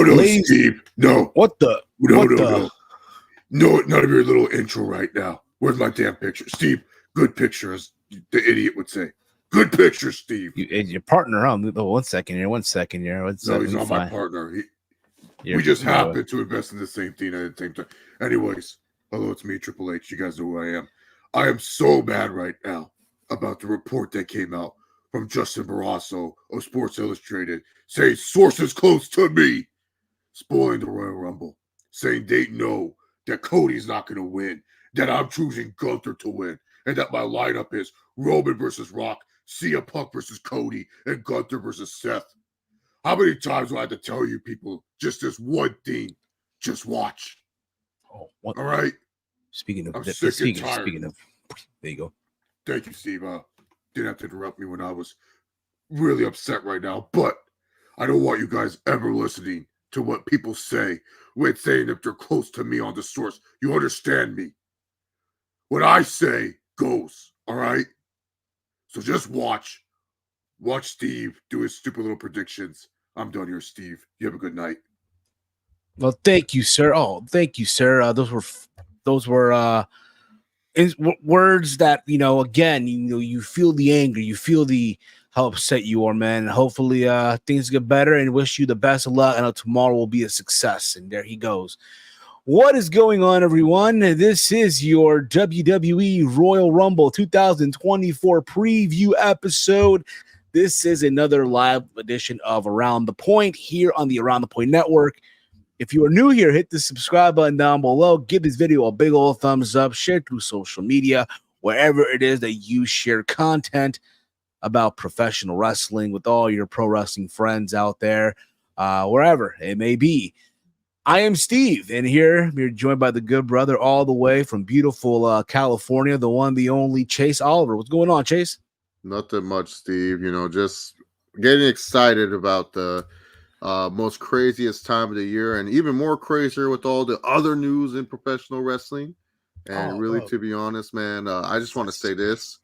no, Ladies, Steve. No. what the? No, what no, the? no. No, none of your little intro right now. Where's my damn picture? Steve, good picture, as the idiot would say. Good picture, Steve. Your partner, huh? Oh, 1 second here. 1 second here. No, he's not my partner. We We just happen to invest in the same thing at the same time. Anyways, hello, it's me, Triple H. You guys know who I am. I am so mad right now about the report that came out from Justin Barrasso of Sports Illustrated saying sources close to me spoiling the Royal Rumble, saying they know that Cody's not going to win, that I'm choosing Gunther to win, and that my lineup is Roman versus Rock, CM Punk versus Cody, and Gunther versus Seth. How many times do I have to tell you people just this one thing? Just watch. Oh, all right? Speaking of, I'm sick and tired. Speaking of, there you go. Thank you, Steve. Didn't have to interrupt me when I was really upset right now, but I don't want you guys ever listening to what people say when saying if they're close to me on the source. You understand me? What I say goes, all right? So just watch. Watch Steve do his stupid little predictions. I'm done here, Steve. You have a good night. Well, thank you, sir. Oh, thank you, sir. Those were words that, again, you feel the anger, you feel how upset you are, man. Hopefully things get better, and wish you the best of luck. I know tomorrow will be a success. And there he goes. What is going on, everyone? This is your WWE Royal Rumble 2024 preview episode. This is another live edition of Around the Point here on the Around the Point Network. If you are new here, hit the subscribe button down below. Give this video a big old thumbs up. Share through social media, wherever it is that you share content about professional wrestling with all your pro wrestling friends out there, wherever it may be. I am Steve, and here we're joined by the good brother all the way from beautiful California, the one, the only Chase Oliver. What's going on, Chase? Nothing much, Steve. Just getting excited about the most craziest time of the year, and even more crazier with all the other news in professional wrestling. And to be honest, man, I just want to say this.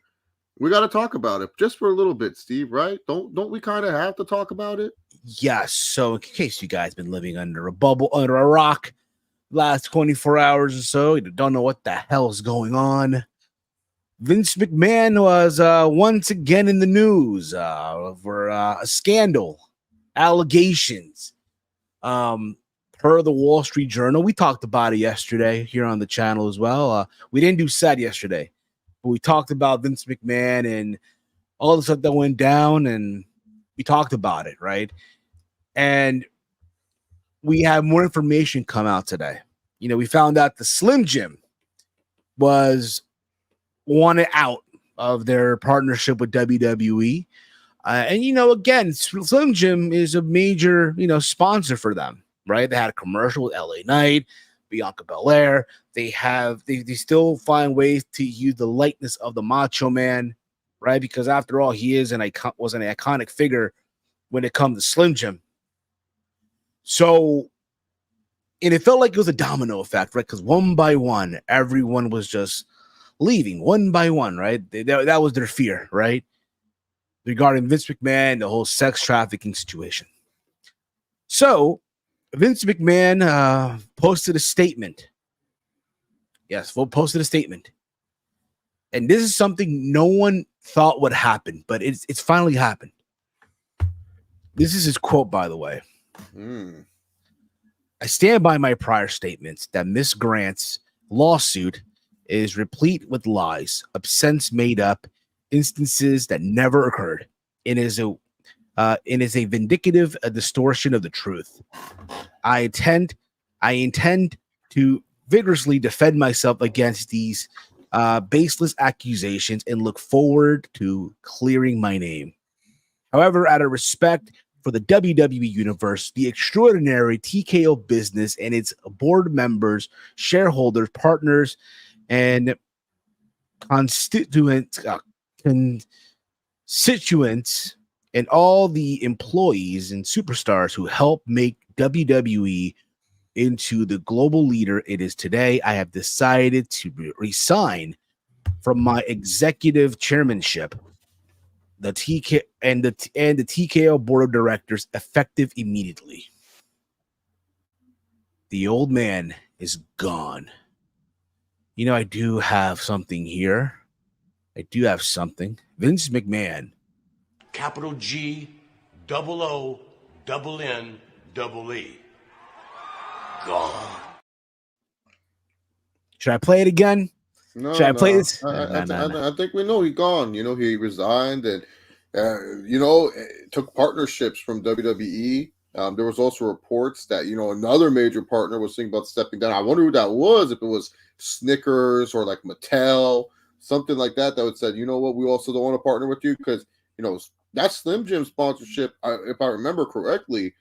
We got to talk about it just for a little bit, Steve, right? Don't we kind of have to talk about it? Yes. So in case you guys been living under a bubble, under a rock last 24 hours or so, you don't know what the hell's going on. Vince McMahon was once again in the news for a scandal, allegations. Per the Wall Street Journal, we talked about it yesterday here on the channel as well. We didn't do sad yesterday, but we talked about Vince McMahon and all the stuff that went down, and we talked about it, right? And we have more information come out today. We found out the Slim Jim was wanted out of their partnership with WWE. And, again, Slim Jim is a major, sponsor for them, right? They had a commercial with LA Knight, Bianca Belair. They still find ways to use the likeness of the Macho Man, right? Because after all, he was an iconic figure when it comes to Slim Jim. So, and it felt like it was a domino effect, right? Because one by one, everyone was just leaving one by one, right? That was their fear, right? Regarding Vince McMahon, the whole sex trafficking situation. So, Vince McMahon posted a statement. Yes, posted a statement. And this is something no one thought would happen, but it's finally happened. This is his quote, by the way. I stand by my prior statements that Miss Grant's lawsuit is replete with lies, since made up instances that never occurred. It is a vindictive distortion of the truth. I intend to vigorously defend myself against these baseless accusations and look forward to clearing my name. However, out of respect for the WWE Universe, the extraordinary TKO business and its board members, shareholders, partners, and constituents, and all the employees and superstars who help make WWE into the global leader it is today, I have decided to resign from my executive chairmanship, the TKO board of directors, effective immediately. The old man is gone. You know, I do have something here. I do have something. Vince McMahon. Capital G, double O, double N, double E. Gone. Should I play it again? No, Should I play no. this? No. I think we know he's gone. You know, he resigned and, took partnerships from WWE. There was also reports that, another major partner was thinking about stepping down. I wonder who that was, if it was Snickers or like Mattel, something like that would said, you know what, we also don't want to partner with you because, that Slim Jim sponsorship, if I remember correctly,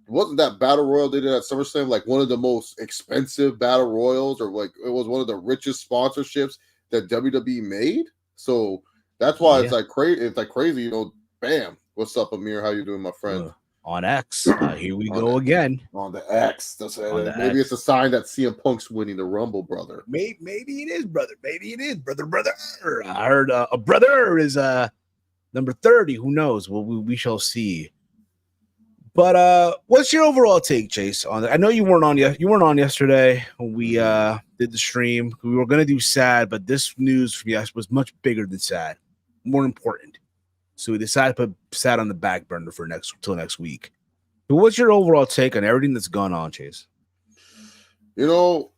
wasn't that battle royal they did at SummerSlam like one of the most expensive battle royals, or like it was one of the richest sponsorships that WWE made? So that's why it's like crazy. It's like crazy, Bam, what's up, Amir? How you doing, my friend? On X, here we go again. On the X. That's On the maybe X. it's a sign that CM Punk's winning the Rumble, brother. Maybe it is, brother. Maybe it is, brother. I heard a brother is number 30. Who knows? Well, we shall see. But what's your overall take, Chase? On that? I know you weren't on yesterday when we did the stream. We were gonna do sad, but this news from yesterday was much bigger than sad, more important. So we decided to put sad on the back burner for till next week. But what's your overall take on everything that's gone on, Chase? The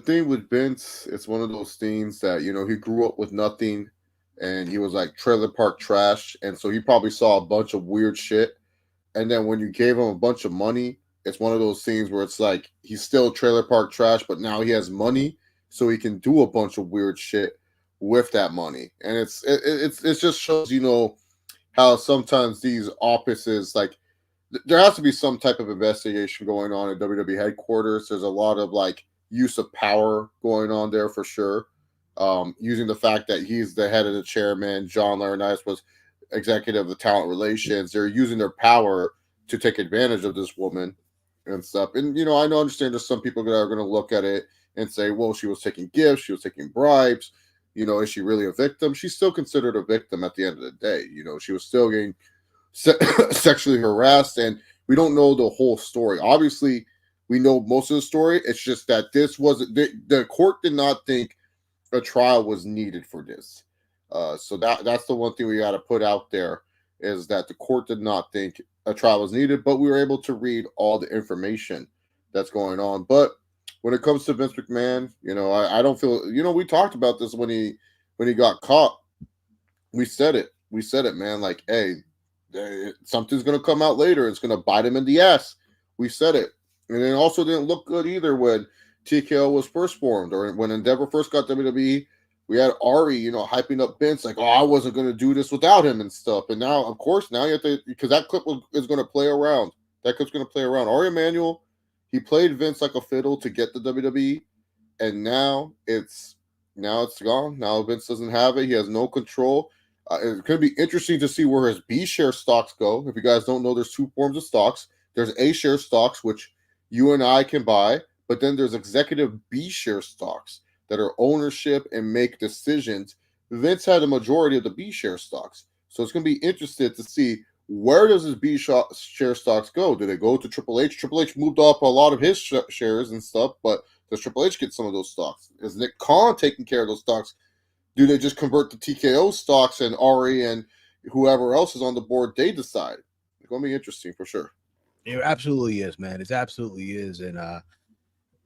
thing with Vince, it's one of those things that he grew up with nothing, and he was like trailer park trash, and so he probably saw a bunch of weird shit. And then when you gave him a bunch of money, it's one of those things where it's like he's still trailer park trash, but now he has money, so he can do a bunch of weird shit with that money. And it just shows, how sometimes these offices, like, there has to be some type of investigation going on at WWE headquarters. There's a lot of like use of power going on there for sure. Using the fact that he's the head of the chairman, John Laurinaitis was executive of talent relations. They're using their power to take advantage of this woman and stuff. And I understand there's some people that are going to look at it and say, well, she was taking gifts, she was taking bribes. Is she really a victim? She's still considered a victim at the end of the day. She was still getting sexually harassed, and we don't know the whole story. Obviously, we know most of the story. It's just that this wasn't the court did not think a trial was needed for this. So that's the one thing we got to put out there, is that the court did not think a trial was needed, but we were able to read all the information that's going on. But when it comes to Vince McMahon, I don't feel, we talked about this when he got caught. We said it, man. Like, hey, something's going to come out later. It's going to bite him in the ass. We said it. And it also didn't look good either when TKO was first formed, or when Endeavor first got WWE. We had Ari, hyping up Vince like, oh, I wasn't going to do this without him and stuff. And now, of course, you have to, because that clip is going to play around. That clip's going to play around. Ari Emanuel, he played Vince like a fiddle to get the WWE, and now it's gone. Now Vince doesn't have it. He has no control. It's going to be interesting to see where his B share stocks go. If you guys don't know, there's two forms of stocks. There's A share stocks, which you and I can buy, but then there's executive B share stocks that are ownership and make decisions. Vince had a majority of the B share stocks. So it's going to be interesting to see, where does his B share stocks go? Do they go to Triple H? Triple H moved up a lot of his shares and stuff, but does Triple H get some of those stocks? Is Nick Khan taking care of those stocks? Do they just convert the TKO stocks, and Ari and whoever else is on the board, they decide? It's going to be interesting for sure. It absolutely is, man. It absolutely is. And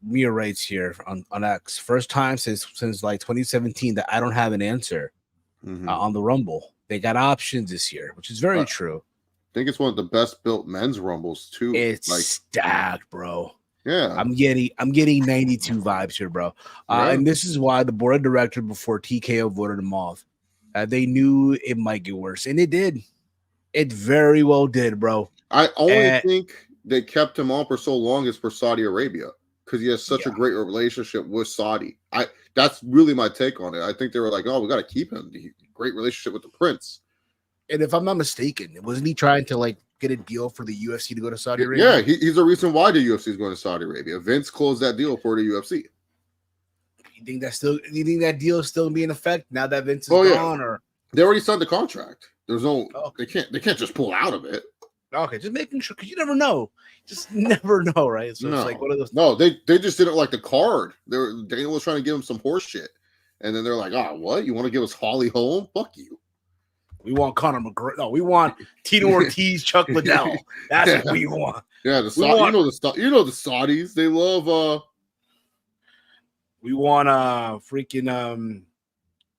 Mia writes here on X, first time since like 2017 that I don't have an answer on the Rumble. They got options this year, which is very true. I think it's one of the best built men's Rumbles too. It's like stacked, bro. Yeah, I'm getting 92 vibes here, bro. And this is why the board of directors before TKO voted him off. They knew it might get worse, and it did. It very well did, bro. I only think they kept him on for so long is for Saudi Arabia, because he has such a great relationship with Saudi. That's really my take on it. I think they were like, oh, we got to keep him. Great relationship with the prince. And if I'm not mistaken, wasn't he trying to like get a deal for the UFC to go to Saudi Arabia? Yeah, he's the reason why the UFC is going to Saudi Arabia. Vince closed that deal for the UFC. You think that deal is still be in effect now that Vince is gone? Or they already signed the contract. There's no they can't just pull out of it. Okay, just making sure, because you never know. Just never know, right? So it's like one of those. No, they just didn't like the card. Daniel was trying to give him some horse shit. And then they're like, what? You want to give us Holly Holm? Fuck you. We want Conor McGregor. No, we want Tito Ortiz, Chuck Liddell. That's what we want. Yeah, you know the Saudis. They love we want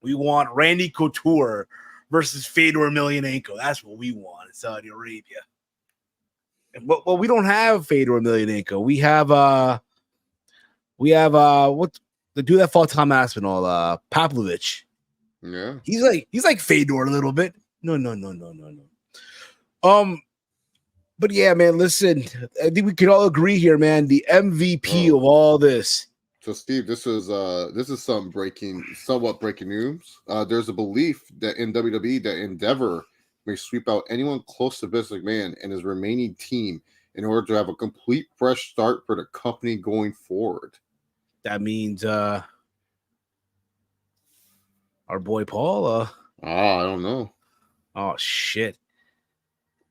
we want Randy Couture versus Fedor Emelianenko. That's what we want in Saudi Arabia. But we don't have Fedor Emelianenko. We have what the dude that fought Tom Aspinall, Pavlovich. Yeah. He's like Fedor a little bit. No. But yeah, man, listen, I think we could all agree here, man. The MVP of all this. So, Steve, this is somewhat breaking news. There's a belief that in WWE that Endeavor may sweep out anyone close to Vince McMahon and his remaining team in order to have a complete fresh start for the company going forward. That means our boy Paul. I don't know. Oh shit.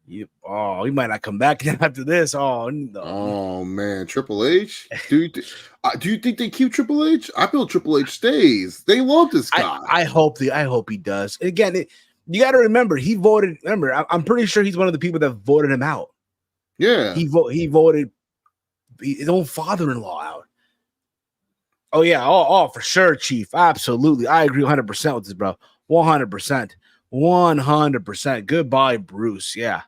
He might not come back after this. Oh no. Oh man, Triple H. Do you think they keep Triple H? I feel Triple H stays. They love this guy. I hope he does. Again, you got to remember he voted. Remember, I'm pretty sure he's one of the people that voted him out. Yeah, he voted his own father-in-law out. Oh yeah, for sure, Chief. Absolutely, I agree 100% with this, bro. 100%. Goodbye, Bruce. Yeah.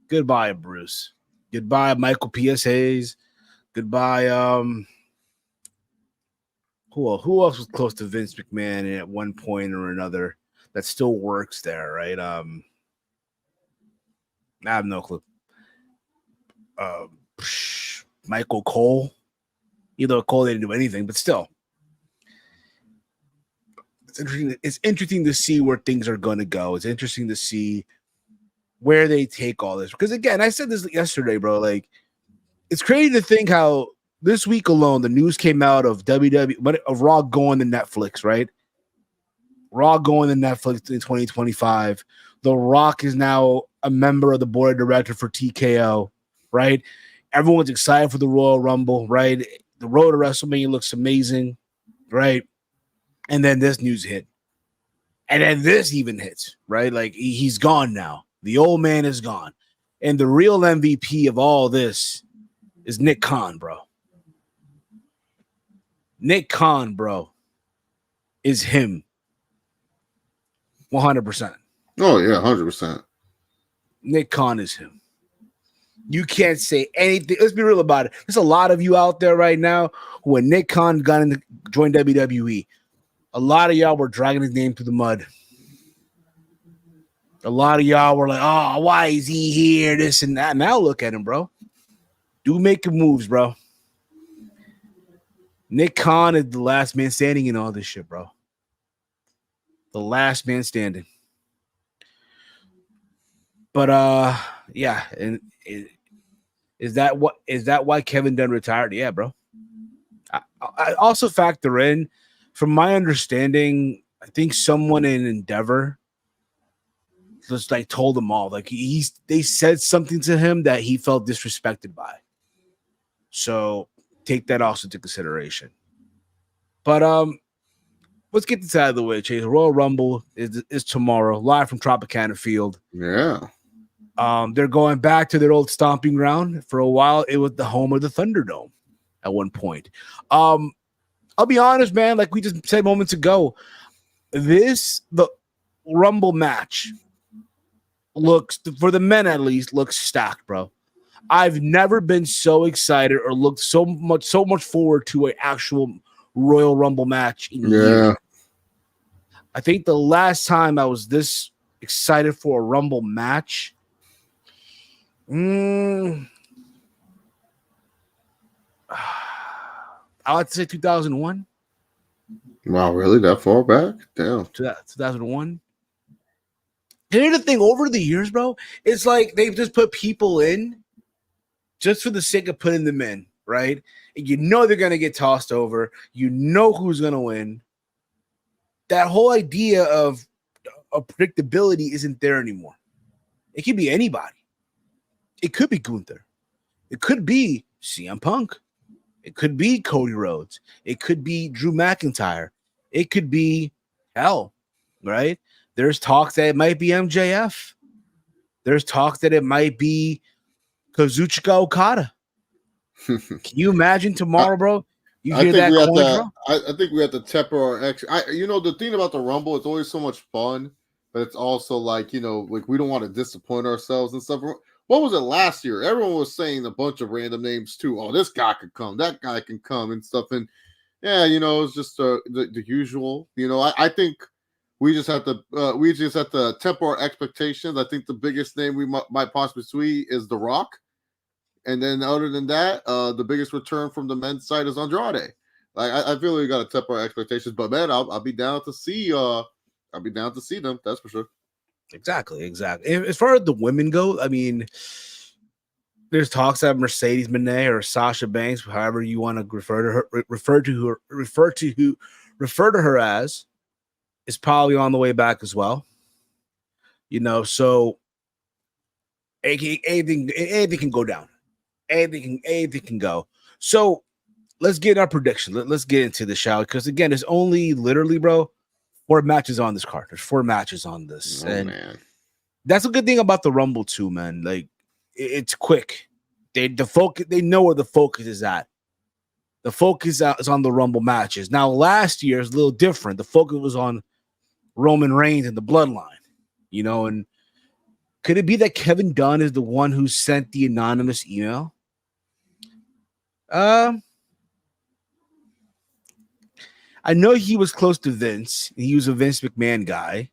Goodbye, Bruce. Goodbye, Michael P.S. Hayes. Goodbye. Who else was close to Vince McMahon at one point or another that still works there, right? I have no clue. Michael Cole. Either Cole didn't do anything, but still. It's interesting to see where things are going to go. It's interesting to see where they take all this. Because again, I said this yesterday, bro. Like, it's crazy to think how this week alone the news came out of WWE, of Raw going to Netflix, right? Raw going to Netflix in 2025. The Rock is now a member of the board of directors for TKO, right? Everyone's excited for the Royal Rumble, right? The road to WrestleMania looks amazing, right? And then this news hit. And then this even hits, right? Like, he's gone now. The old man is gone. And the real MVP of all this is Nick Khan, bro. Nick Khan, bro, is him. 100%. Oh, yeah, 100%. Nick Khan is him. You can't say anything. Let's be real about it. There's a lot of you out there right now who, when Nick Khan joined WWE, a lot of y'all were dragging his name through the mud. A lot of y'all were like, oh, why is he here? This and that. Now look at him, bro. Do making moves, bro. Nick Khan is the last man standing in all this shit, bro. The last man standing. But yeah, and is that why Kevin Dunn retired? Yeah, bro. I also factor in, from my understanding, I think someone in Endeavor just like told him all. Like they said something to him that he felt disrespected by. So take that also into consideration. But let's get this out of the way, Chase. Royal Rumble is tomorrow, live from Tropicana Field. Yeah. They're going back to their old stomping ground. For a while, it was the home of the Thunderdome at one point. I'll be honest, man, like we just said moments ago, the Rumble match looks, for the men at least, looks stacked, bro. I've never been so excited or looked so much forward to an actual Royal Rumble match in years. I think the last time I was this excited for a Rumble match, I like to say 2001. Wow, really? That far back? Damn. 2001. Here's the thing, over the years, bro, it's like they've just put people in just for the sake of putting them in, right? And you know they're going to get tossed over. You know who's going to win. That whole idea of predictability isn't there anymore. It could be anybody. It could be Gunther. It could be CM Punk. It could be Cody Rhodes. It could be Drew McIntyre. It could be hell, right? There's talks that it might be MJF. There's talks that it might be Kazuchika Okada. Can you imagine tomorrow, bro? You hear that coin drop? I think we have to temper our the thing about the Rumble, it's always so much fun, but it's also like, like we don't want to disappoint ourselves and stuff. What was it last year? Everyone was saying a bunch of random names too. Oh, this guy could come, that guy can come and stuff. And yeah, it's just the usual. I think we just have to temper our expectations. I think the biggest name we might possibly see is The Rock. And then other than that, the biggest return from the men's side is Andrade. Like I feel like we got to temper our expectations, but man, I'll be down to see. I'll be down to see them. That's for sure. Exactly. As far as the women go, I mean, there's talks that Mercedes Moné or Sasha Banks, however you want to refer to her as, is probably on the way back as well. So anything can go down. Anything can go. So let's get our prediction. Let's get into the show, because again, there's only literally, bro, 4 matches on this card. There's 4 matches on this, and man, that's a good thing about the Rumble too, man. Like it's quick. They know where the focus is at. The focus is on the Rumble matches. Now, last year is a little different. The focus was on Roman Reigns and the Bloodline, and could it be that Kevin Dunn is the one who sent the anonymous email? I know he was close to Vince. He was a Vince McMahon guy.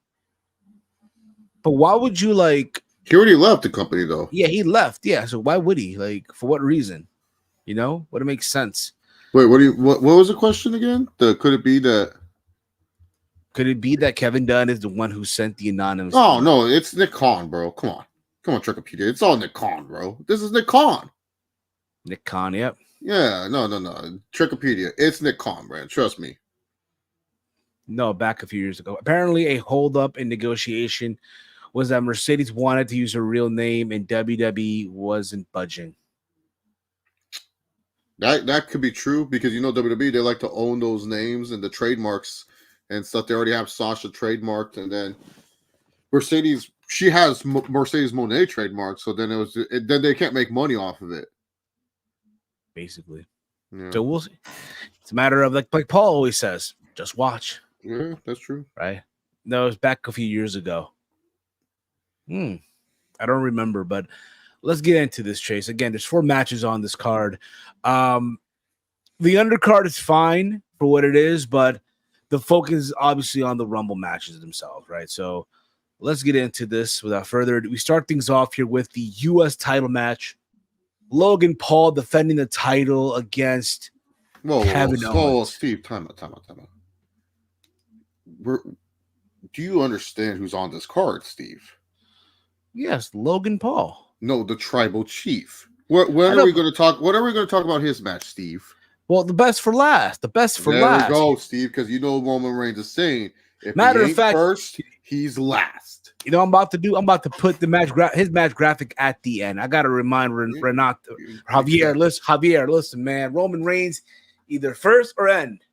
But why would you He already left the company, though. Yeah, he left. Yeah, so why would he? For what reason? Would it make sense? Wait, what was the question again? Could it be that Kevin Dunn is the one who sent the anonymous? Oh, no, it's Nick Khan, bro. Come on, Tricopedia. It's all Nick Khan, bro. This is Nick Khan. Nick Khan, yep. Yeah, no. Tricopedia. It's Nick Khan, man. Trust me. No, back a few years ago. Apparently, a holdup in negotiation was that Mercedes wanted to use her real name and WWE wasn't budging. That could be true, because WWE, they like to own those names and the trademarks and stuff. They already have Sasha trademarked, and then Mercedes, she has Mercedes Moné trademarked, so then then they can't make money off of it. Basically. Yeah. So we'll see. It's a matter of like Paul always says, just watch. Yeah, that's true. Right? No, it was back a few years ago. I don't remember, but let's get into this, Chase. Again, there's 4 matches on this card. The undercard is fine for what it is, but the focus is obviously on the Rumble matches themselves, right? So let's get into this without further ado. We start things off here with the U.S. title match. Logan Paul defending the title against Kevin Owens. Oh, Steve, time out. Do you understand who's on this card, Steve? Yes, Logan Paul. No, the tribal chief. What are we going to talk? What are we going to talk about his match, Steve? Well, the best for last. There we go, Steve. Because Roman Reigns is saying, if matter he of ain't fact, first, he's last. I'm about to put the his match graphic at the end. I got to remind Renato, Javier, listen, man. Roman Reigns, either first or end.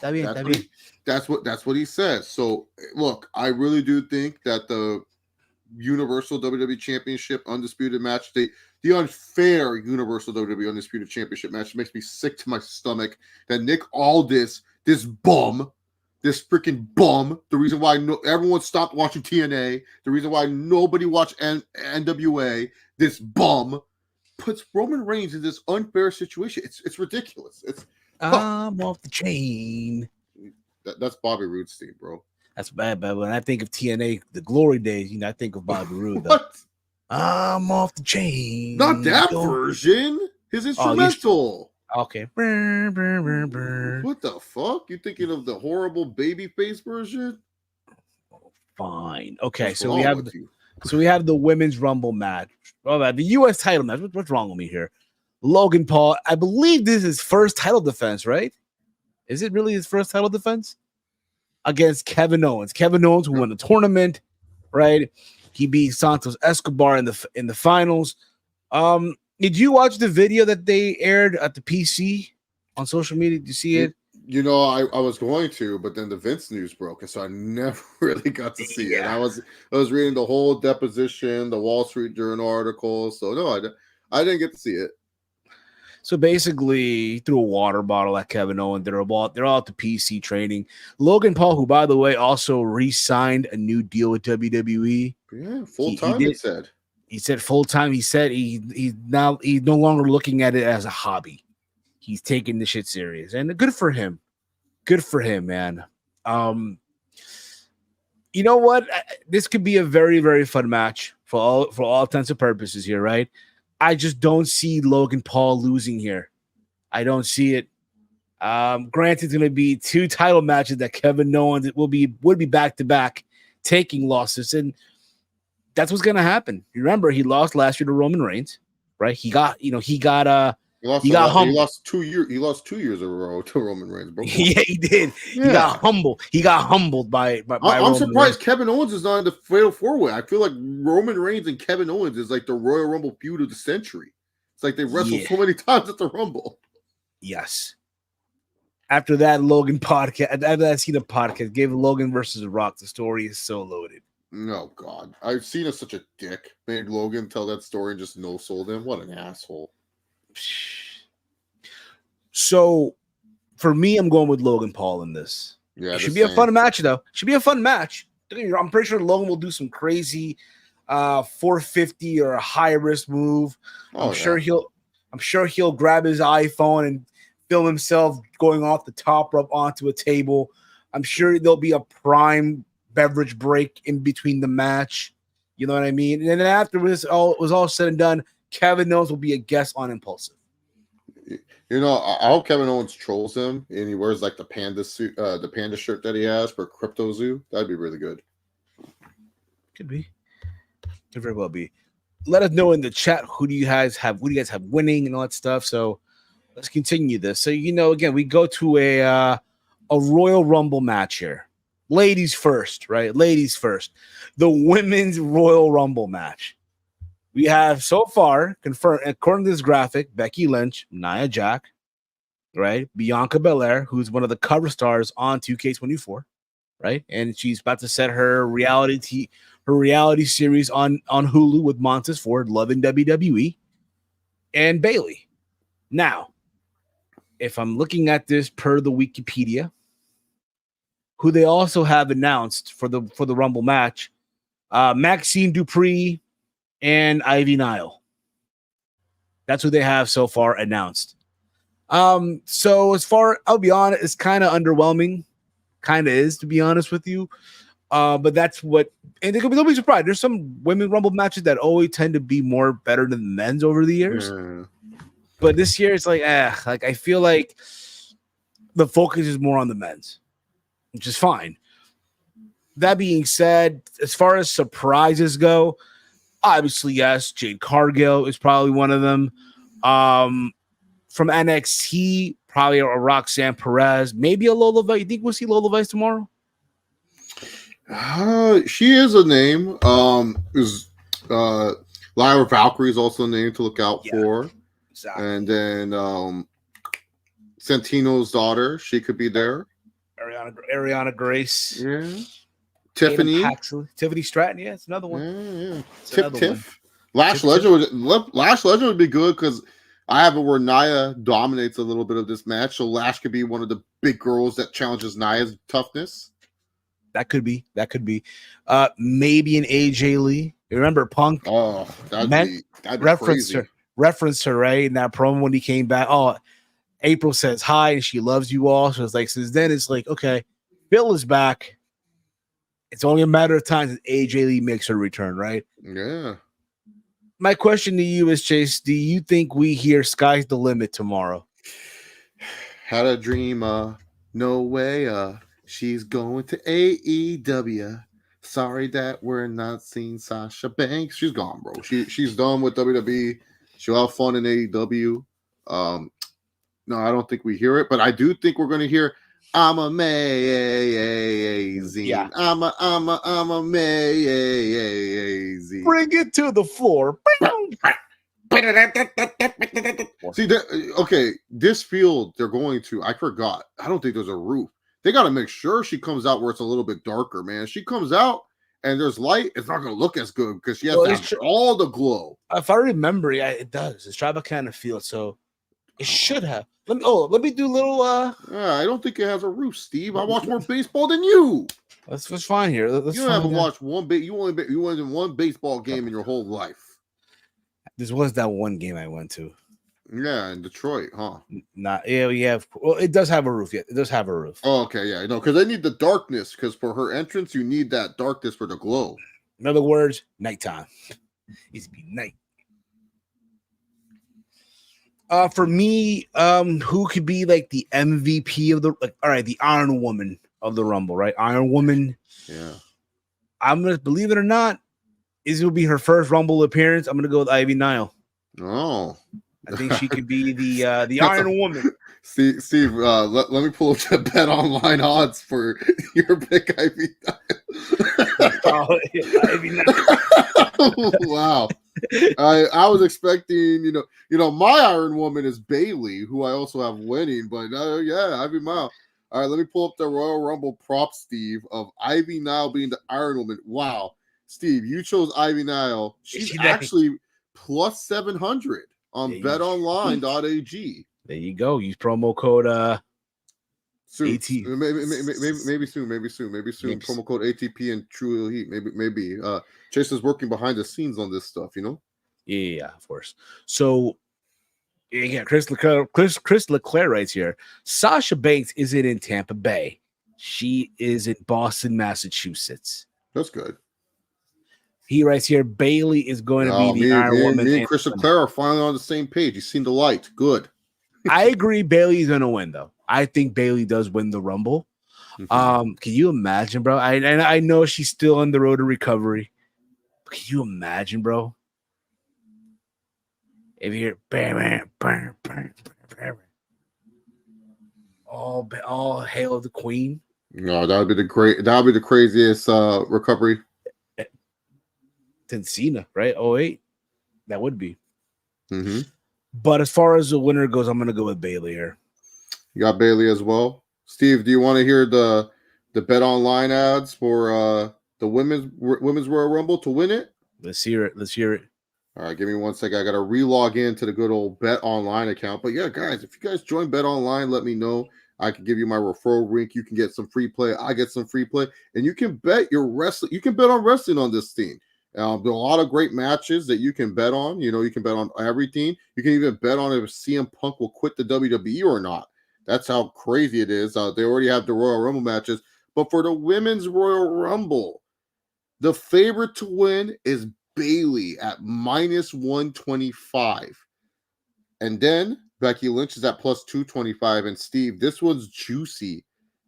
That's what he says. So look, I really do think that the Universal WWE Championship Undisputed match, the unfair Universal WWE Undisputed Championship match, makes me sick to my stomach. That Nick Aldis, this freaking bum, the reason why everyone stopped watching TNA, the reason why nobody watched NWA, this bum puts Roman Reigns in this unfair situation. It's ridiculous. I'm off the chain. That's Bobby Roode, Steve, bro. That's bad, but when I think of TNA, the glory days, I think of Bobby Roode. What? I'm off the chain. Not that version. His instrumental. Okay. What the fuck? You thinking of the horrible babyface version? Fine. Okay, so we have the women's Rumble match. Oh, the U.S. title match. What's wrong with me here? Logan Paul. I believe this is his first title defense, right? Is it really his first title defense? Against Kevin Owens. Kevin Owens, who won the tournament, right? He beat Santos Escobar in the finals. Did you watch the video that they aired at the PC on social media? Did you see it? You know, I was going to, but then the Vince news broke, and so I never really got to see it. I was reading the whole deposition, the Wall Street Journal article, so no, I didn't get to see it. So basically, he threw a water bottle at Kevin Owens. They're all at the PC training. Logan Paul, who by the way also re-signed a new deal with WWE. Yeah, full time. It said. He said full time. He said he's no longer looking at it as a hobby. He's taking this shit serious, and good for him. Good for him, man. You know what? This could be a very, very fun match for all intents and purposes here, right? I just don't see Logan Paul losing here. I don't see it. Granted, it's going to be 2 title matches that Kevin Owens would be back to back taking losses, and that's what's going to happen. Remember, he lost last year to Roman Reigns, right? He got humbled. He lost 2 years. He lost 2 years in a row to Roman Reigns. Bro. Yeah, he did. Yeah. He got humbled. He got humbled by I'm Roman surprised Reigns. Kevin Owens is not in the Fatal 4-Way. I feel like Roman Reigns and Kevin Owens is like the Royal Rumble feud of the century. It's like they wrestled so many times at the Rumble. Yes. After that Logan podcast, after that Cena podcast, gave Logan versus Rock. The story is so loaded. Oh God, I've seen as such a dick. Made Logan tell that story and just no sold him. What an asshole. So, for me, I'm going with Logan Paul in this. Yeah, it should be a fun match, though. Should be a fun match. I'm pretty sure Logan will do some crazy 450 or a high risk move. I'm sure he'll grab his iPhone and film himself going off the top rope onto a table. I'm sure there'll be a prime beverage break in between the match. You know what I mean? And then after this was all said and done, Kevin Owens will be a guest on Impulsive. You know, I hope Kevin Owens trolls him and he wears like the panda suit, the panda shirt that he has for Crypto Zoo. That'd be really good. Could be. Could very well be. Let us know in the chat who do you guys have winning and all that stuff. So let's continue this. So again, we go to a Royal Rumble match here. Ladies first, right? Ladies first. The women's Royal Rumble match. We have so far confirmed, according to this graphic, Becky Lynch, Nia Jax, right? Bianca Belair, who's one of the cover stars on 2K24, right? And she's about to set her reality series on Hulu with Montez Ford, loving WWE, and Bayley. Now, if I'm looking at this per the Wikipedia, who they also have announced for the Rumble match, Maxine Dupree and Ivy Nile. That's who they have so far announced. So I'll be honest, it's kind of underwhelming. Kind of is, to be honest with you. But that's what, and they'll be surprised. There's some women Rumble matches that always tend to be more better than the men's over the years. But this year it's like I feel like the focus is more on the men's, which is fine. That being said, as far as surprises go, obviously, yes, Jade Cargill is probably one of them. From NXT, probably a Roxanne Perez, maybe a Lola Vice. You think we'll see Lola Vice tomorrow? She is a name. Lyra Valkyrie is also a name to look out for. Exactly. And then Santino's daughter, she could be there. Ariana Grace. Yeah. Tiffany Stratton, yeah, it's another one. Yeah. Tiff. Lash Legend would be good because I have it where Nia dominates a little bit of this match, so Lash could be one of the big girls that challenges Nia's toughness. That could be. Maybe an AJ Lee. Remember Punk? Oh, that'd be crazy. Referenced her right in that promo when he came back. Oh, April says hi and she loves you all. So it's like since then it's like okay, Bill is back. It's only a matter of time that AJ Lee makes her return, right? Yeah. My question to you is, Chase, do you think we hear Sky's the Limit tomorrow? Had a dream, no way, she's going to AEW. Sorry that we're not seeing Sasha Banks. She's gone, bro. She's done with WWE. She'll have fun in AEW. No, I don't think we hear it, but I do think we're going to hear I'm amazing. Yeah. I'm amazing. Bring it to the floor. See that? Okay, this field they're going to. I forgot. I don't think there's a roof. They got to make sure she comes out where it's a little bit darker, man. If she comes out and there's light, it's not going to look as good because she has to have all the glow. If I remember, yeah, it does. It's Tropicana field, so it should have. Let me do a little. Yeah, I don't think it has a roof, Steve. I watch more baseball than you. Let's fine here. You haven't watched one. You went in one baseball game in your whole life. This was that one game I went to. Yeah, in Detroit, huh? Not yeah. Well, it does have a roof. Yeah, it does have a roof. Oh, okay, yeah, no, because they need the darkness. Because for her entrance, you need that darkness for the glow. In other words, nighttime. It needs to be night. For me, who could be like the MVP of the all right, the Iron Woman of the Rumble, right? Iron Woman. Yeah. I'm gonna believe it or not, this will be her first Rumble appearance. I'm gonna go with Ivy Nile. Oh. I think she could be the Iron Woman. Steve, let me pull up the Bet Online odds for your pick, Ivy. Ivy Nile. Wow. I was expecting, you know, my Iron Woman is Bailey, who I also have winning, but yeah, Ivy Nile. All right, let me pull up the Royal Rumble prop, Steve, of Ivy Nile being the Iron Woman. Wow, Steve, you chose Ivy Nile. She's actually plus 700 on betonline.ag. There you go. Use promo code soon. AT. Maybe soon. Promo code ATP and True Heat. Maybe. Chase is working behind the scenes on this stuff, you know? Yeah, of course. So yeah, Chris Leclerc writes here. Sasha Banks isn't in Tampa Bay. She is in Boston, Massachusetts. That's good. He writes here, Bailey is going to be the Iron Woman. Me and Chris Leclerc are finally on the same page. You've seen the light. Good. I agree Bailey's going to win, though. I think Bailey does win the Rumble. Mm-hmm. Can you imagine, bro? I know she's still on the road to recovery. But can you imagine, bro? If you hear bam, bam, bam, bam, all hail the queen. No, that would be the craziest recovery. Than Cena, right? 08. That would be. Mm-hmm. But as far as the winner goes, I'm going to go with Bailey here. You got Bailey as well. Steve, do you want to hear the Bet Online ads for the women's Royal Rumble to win it? Let's hear it. All right, give me 1 second. I got to re-log into the good old Bet Online account. But yeah, guys, if you guys join Bet Online, let me know. I can give you my referral link. You can get some free play. I get some free play. And you can bet your wrestling. You can bet on wrestling on this thing. There are a lot of great matches that you can bet on. You know, you can bet on everything. You can even bet on if CM Punk will quit the WWE or not. That's how crazy it is. They already have the Royal Rumble matches. But for the women's Royal Rumble, the favorite to win is Bailey at minus 125. And then Becky Lynch is at plus 225. And Steve, this one's juicy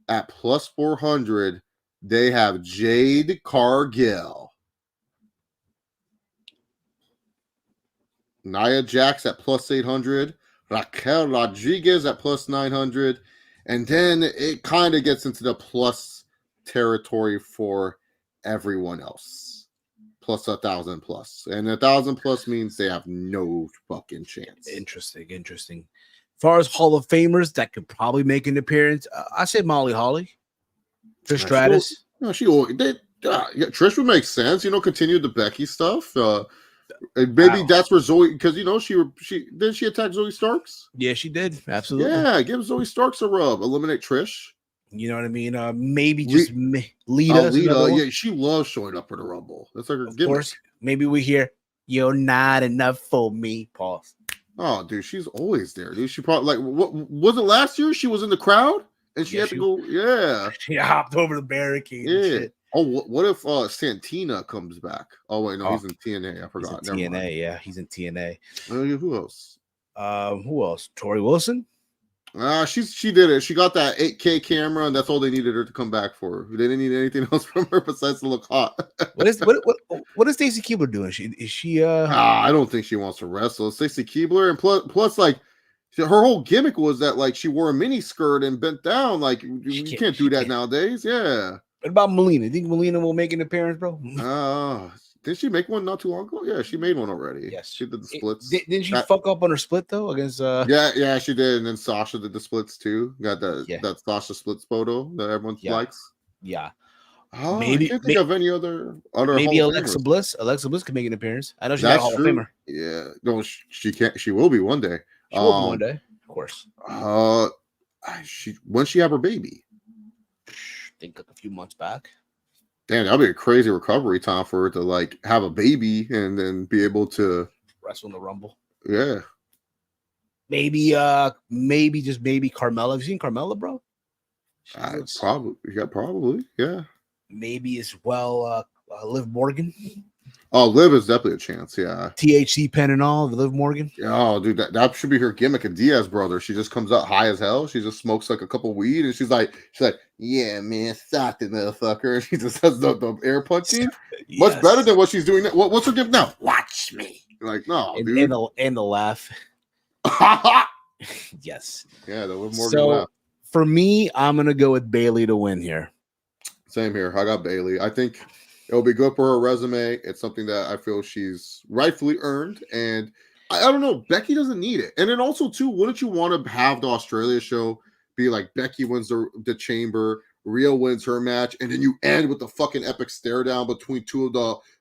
at plus 400. They have Jade Cargill. Nia Jax at plus 800, Raquel Rodriguez at plus 900, and then it kind of gets into the plus territory for everyone else. Plus 1,000 plus. And 1,000 plus means they have no fucking chance. Interesting. As far as Hall of Famers that could probably make an appearance, I say Molly Holly. Trish Stratus. Trish would make sense. You know, continue the Becky stuff. Maybe that's where Zoe, because you know she didn't she attack Zoe Starks? Yeah, she did. Absolutely. Yeah, give Zoe Starks a rub. Eliminate Trish. You know what I mean? Maybe just Lita. Yeah, she loves showing up for the Rumble. That's like her gimmick. Of course. Maybe we hear "You're not enough for me." Pause. Oh, dude, she's always there, dude. She probably what was it last year? She was in the crowd and she had to go. Yeah, she hopped over the barricade. Yeah. And shit. Oh, what if Santina comes back? Oh wait, no, he's in TNA. I forgot. He's in TNA, yeah, he's in TNA. Who else? Who else? Tori Wilson. She did it. She got that 8K camera, and that's all they needed her to come back for. They didn't need anything else from her besides to look hot. what is Stacy Keibler doing? Is she? I don't think she wants to wrestle. Stacy Keibler, and plus, like her whole gimmick was that like she wore a mini skirt and bent down. Like you can't do that nowadays. Yeah. What about Melina? Think Melina will make an appearance, bro? Did she make one not too long ago? Yeah, she made one already. Yes. She did the splits. Didn't she fuck up on her split though against Yeah, she did. And then Sasha did the splits too. Got that Sasha splits photo that everyone likes. Yeah. Oh, I can't think of any other maybe Hall of Alexa Famers. Bliss. Alexa Bliss can make an appearance. I know she's That's not a Hall true. of Famer. Yeah. No, she can't. She will be one day. She will be one day, of course. When she have her baby? I think like a few months back. Damn, that'd be a crazy recovery time for her to like have a baby and then be able to wrestle in the Rumble. Yeah. Maybe just maybe Carmella. Have you seen Carmella, bro? Probably, yeah. Maybe as well, Liv Morgan. Oh, Liv is definitely a chance, yeah. THC pen and all, Liv Morgan. Oh, dude, that should be her gimmick. A Diaz brother. She just comes out high as hell. She just smokes like a couple weed, and she's like, yeah, man, stop it, motherfucker. And she just has the air punching. Yes. Much better than what she's doing now. What's her gimmick now? Watch me. Like, no, dude. And the laugh. Yes. Yeah, the Liv Morgan laugh. For me, I'm gonna go with Bayley to win here. Same here. I got Bayley. I think it'll be good for her resume. It's something that I feel she's rightfully earned. And I don't know, Becky doesn't need it. And then also, too, wouldn't you want to have the Australia show be like Becky wins the chamber, Rhea wins her match, and then you end with the fucking epic stare down between two of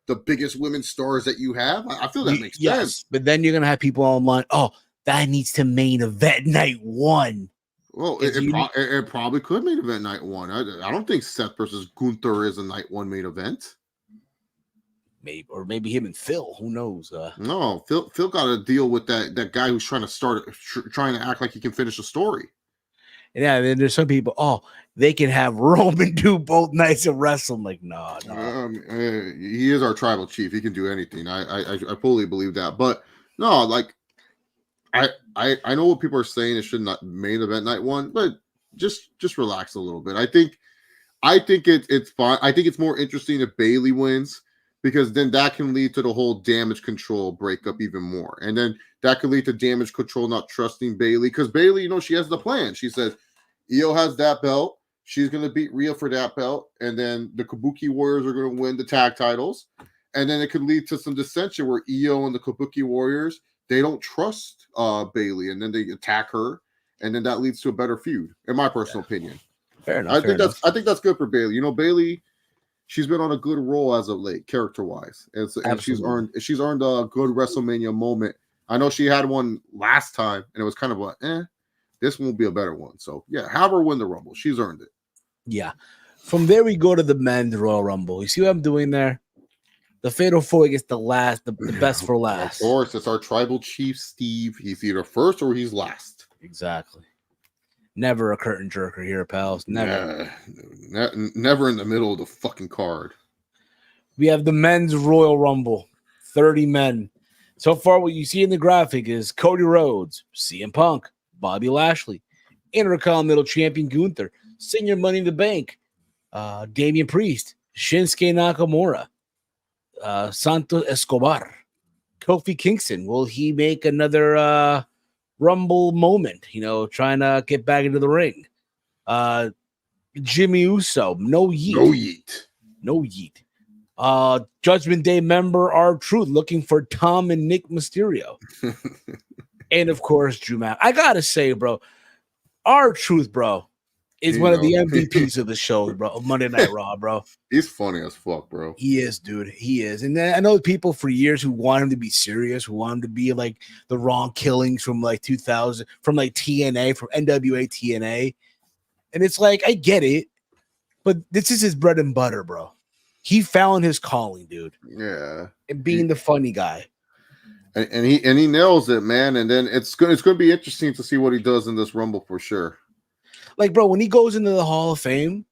the biggest women's stars that you have? I feel that makes sense. But then you're going to have people online, oh, that needs to main event night one. Well, it probably could main event night one. I don't think Seth versus Gunther is a night one main event. Maybe him and Phil. Who knows? No, Phil got to deal with that guy who's trying to act like he can finish a story. Yeah, then there's some people. Oh, they can have Roman do both nights of wrestling. Like, no. He is our tribal chief. He can do anything. I fully believe that. But no, like. I know what people are saying. It should not main event night one, but just relax a little bit. I think it's fine. I think it's more interesting if Bayley wins because then that can lead to the whole Damage Control breakup even more, and then that could lead to Damage Control not trusting Bayley because Bayley, she has the plan. She says Io has that belt. She's going to beat Rhea for that belt, and then the Kabuki Warriors are going to win the tag titles, and then it could lead to some dissension where Io and the Kabuki Warriors. They don't trust Bayley, and then they attack her, and then that leads to a better feud, in my personal opinion. Fair enough. I think that's good for Bayley. Bayley, she's been on a good roll as of late, character-wise, and she's earned a good WrestleMania moment. I know she had one last time, and it was kind of like, this one will be a better one. So yeah, have her win the Rumble. She's earned it. Yeah. From there we go to the men's Royal Rumble. You see what I'm doing there? The Fatal 4 gets the best for last. Of course, it's our tribal chief, Steve. He's either first or he's last. Exactly. Never a curtain jerker here, pals. Never. Never in the middle of the fucking card. We have the men's Royal Rumble. 30 men. So far, what you see in the graphic is Cody Rhodes, CM Punk, Bobby Lashley, Intercontinental Champion Gunther, Senior Money in the Bank, Damian Priest, Shinsuke Nakamura, Santos Escobar, Kofi Kingston. Will he make another Rumble moment? Trying to get back into the ring. Jimmy Uso, no yeet. Judgment Day member R-Truth looking for Tom and Nick Mysterio. And of course, Drew McIntyre. I gotta say, bro, R-Truth, bro, is one of the MVPs of the show, bro, of Monday Night Raw, bro. He's funny as fuck, bro. He is, dude. He is. And then I know people for years who want him to be serious, who want him to be like the Wrong Killings from like 2000, from like TNA, from NWA TNA. And it's like, I get it, but this is his bread and butter, bro. He found his calling, dude. Yeah. And being the funny guy. And he nails it, man. And then it's going to be interesting to see what he does in this Rumble for sure. Like, bro, when he goes into the Hall of Fame,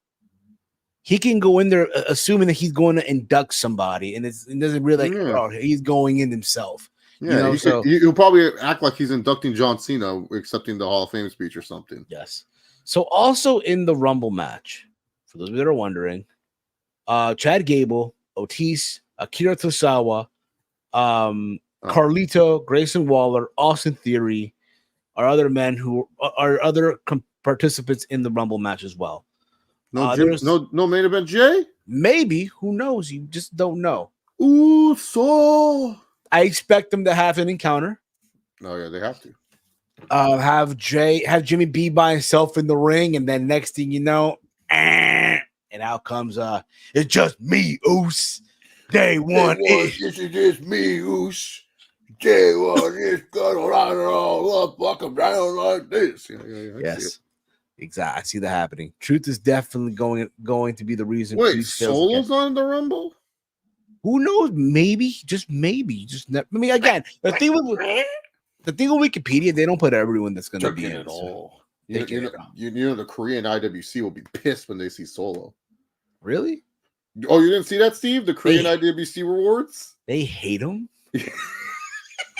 he can go in there assuming that he's going to induct somebody, and it doesn't really bro, he's going in himself. Yeah, he'll probably act like he's inducting John Cena, accepting the Hall of Fame speech or something. Yes. So also in the Rumble match, for those that are wondering, Chad Gable, Otis, Akira Tozawa, Carlito, Grayson Waller, Austin Theory are other men who are other participants in the Rumble match as well. No main event, Jay? Maybe. Who knows? You just don't know. Ooh, so. I expect them to have an encounter. Oh yeah, they have to. Have Jimmy B by himself in the ring, and then next thing you know, and out comes it's just me, Oos. Day one. This is just me, Oos. Day one, it's gonna line it all up, walk them down like this. Yeah, I see Yes, it. exactly. I see that happening. Truth is definitely going to be the reason. Wait, Priest fails Solo's again. on the Rumble? Who knows? Maybe, just maybe, I mean, again, the thing with Wikipedia, they don't put everyone that's going to be in it. all. They get You know the Korean IWC will be pissed when they see Solo. Really? Oh, you didn't see that, Steve? The Korean They- IWC rewards? They hate him.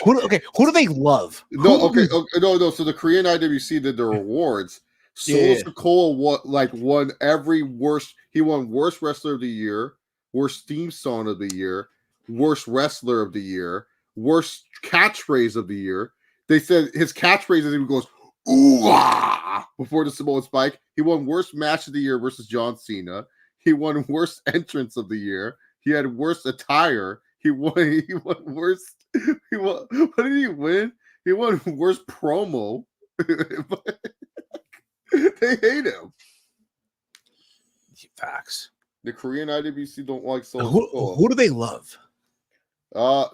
Who do they love? No, Who- okay, no. So the Korean IWC did the rewards. Solo Yeah. Sikoa won every worst. He won worst wrestler of the year, worst theme song of the year, worst wrestler of the year, worst catchphrase of the year. They said his catchphrase is he goes ooh ah before the Samoan Spike. He won worst match of the year versus John Cena. He won worst entrance of the year. He had worst attire. He won worst. What did he win? He won worst promo. They hate him. Facts. The Korean IWC don't like Solo. Who do they love?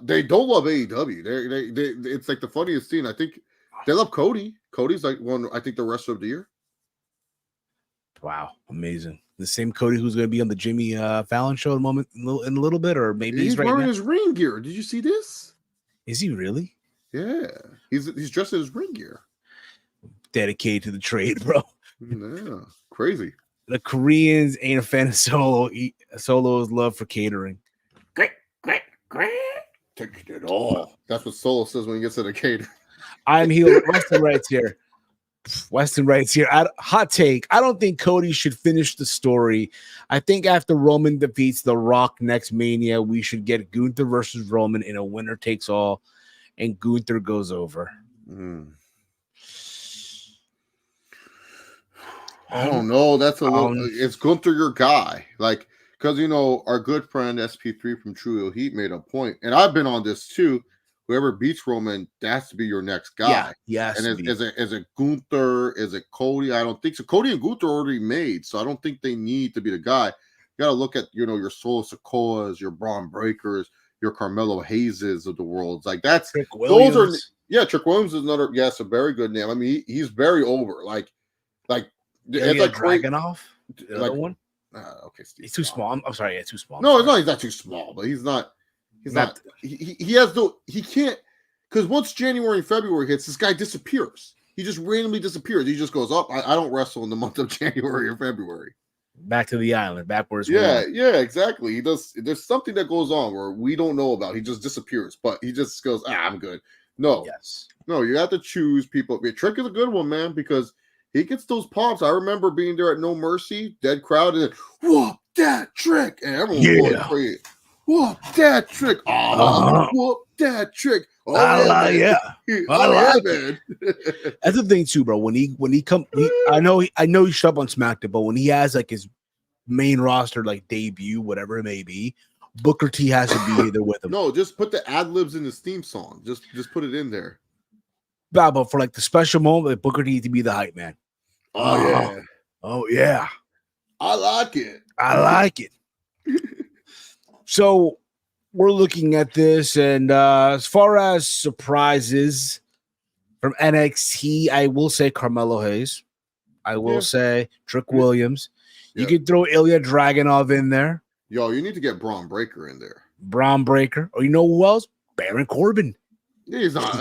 They don't love AEW. They it's like the funniest scene. I think they love Cody. Cody's like I think the wrestler of the year. Wow, amazing. The same Cody who's going to be on the Jimmy Fallon show in a little bit, or maybe He's right wearing now. his ring gear. Did you see this? Is he really Yeah, he's dressed in his ring gear. dedicated to the trade, bro? Yeah, crazy. The Koreans ain't a fan of Solo. Solo's love for catering. Take it all. That's what Solo says when he gets to the cater. I'm heel. Weston writes here. Hot take. I don't think Cody should finish the story. I think after Roman defeats The Rock next Mania, we should get Gunther versus Roman in a winner takes all, and Gunther goes over. I don't know. That's a little. It's Gunther, your guy. Like, because our good friend SP3 from True Heel Heat made a point, and I've been on this too. Whoever beats Roman, that has to be your next guy. Yeah, yes. And is it Gunther? Is it Cody? I don't think so. Cody and Gunther are already made, so I don't think they need to be the guy. You got to look at your Solo Sikoas, your Braun Breakers, your Carmelo Hayeses of the world. Like that's Trick Williams. Trick Williams is another. Yes, a very good name. I mean, he's very over. Like It's like Dragunov. The other one. Okay, Steve. He's too small. I'm sorry. Yeah, too small. No, he's not too small, but he's not. He's not. He has no. He can't because once January and February hits, this guy disappears. He just randomly disappears. He just goes up. I don't wrestle in the month of January or February. Back to the island. Backwards. Yeah, exactly. He does. There's something that goes on where we don't know about. He just disappears, but he just goes, I'm good. No, no, you have to choose people. Trick is a good one, man, because he gets those pops. I remember being there at No Mercy, dead crowd, and whoop that Trick, and everyone was going crazy. Whoop that Trick! Whoop that Trick! Oh I like man. That's the thing too, bro. When he come, I know he showed up on SmackDown, but when he has like his main roster like debut, whatever it may be, Booker T has to be there with him. No, just put the ad libs in his theme song. Just put it in there. But for like the special moment, Booker T to be the hype man. Oh yeah. I like it. So we're looking at this, and as far as surprises from NXT, I will say Carmelo Hayes. I will say Trick Williams. You could throw Ilya Dragunov in there. Yo, you need to get Braun Breaker in there. Braun Breaker. Or you know who else? Baron Corbin. He's not.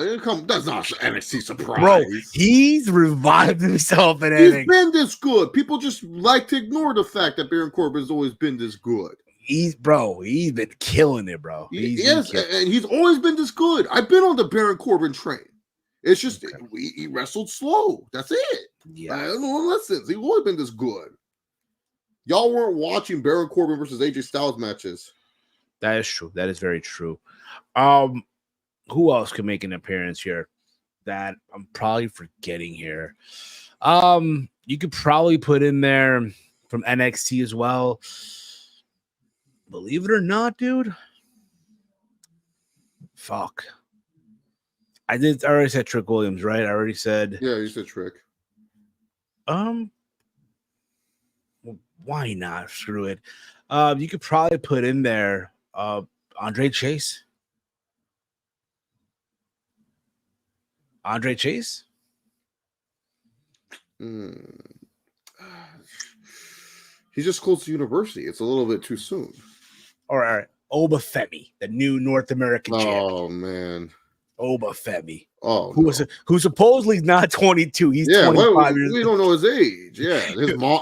That's not NXT surprise, bro. He's revived himself in NXT. He's been this good. People just like to ignore the fact that Baron Corbin's always been this good. He's been killing it, bro. Yes, and he's always been this good. I've been on the Baron Corbin train. It's just he wrestled slow. That's it. Yeah, no lessons. He's always been this good. Y'all weren't watching Baron Corbin versus AJ Styles matches. That is true. That is very true. Who else can make an appearance here that I'm probably forgetting here? You could probably put in there from NXT as well. Believe it or not, dude, Fuck. I already said Trick Williams, right? I already said. Yeah, you said Trick. Well, why not? Screw it. You could probably put in there Andre Chase. Andre Chase? He's just close to university. It's a little bit too soon. All right. Obafemi, the new North American champion. Oh man. Obafemi. Oh, who supposedly not 22. He's 25 years old. We don't know his age. Yeah,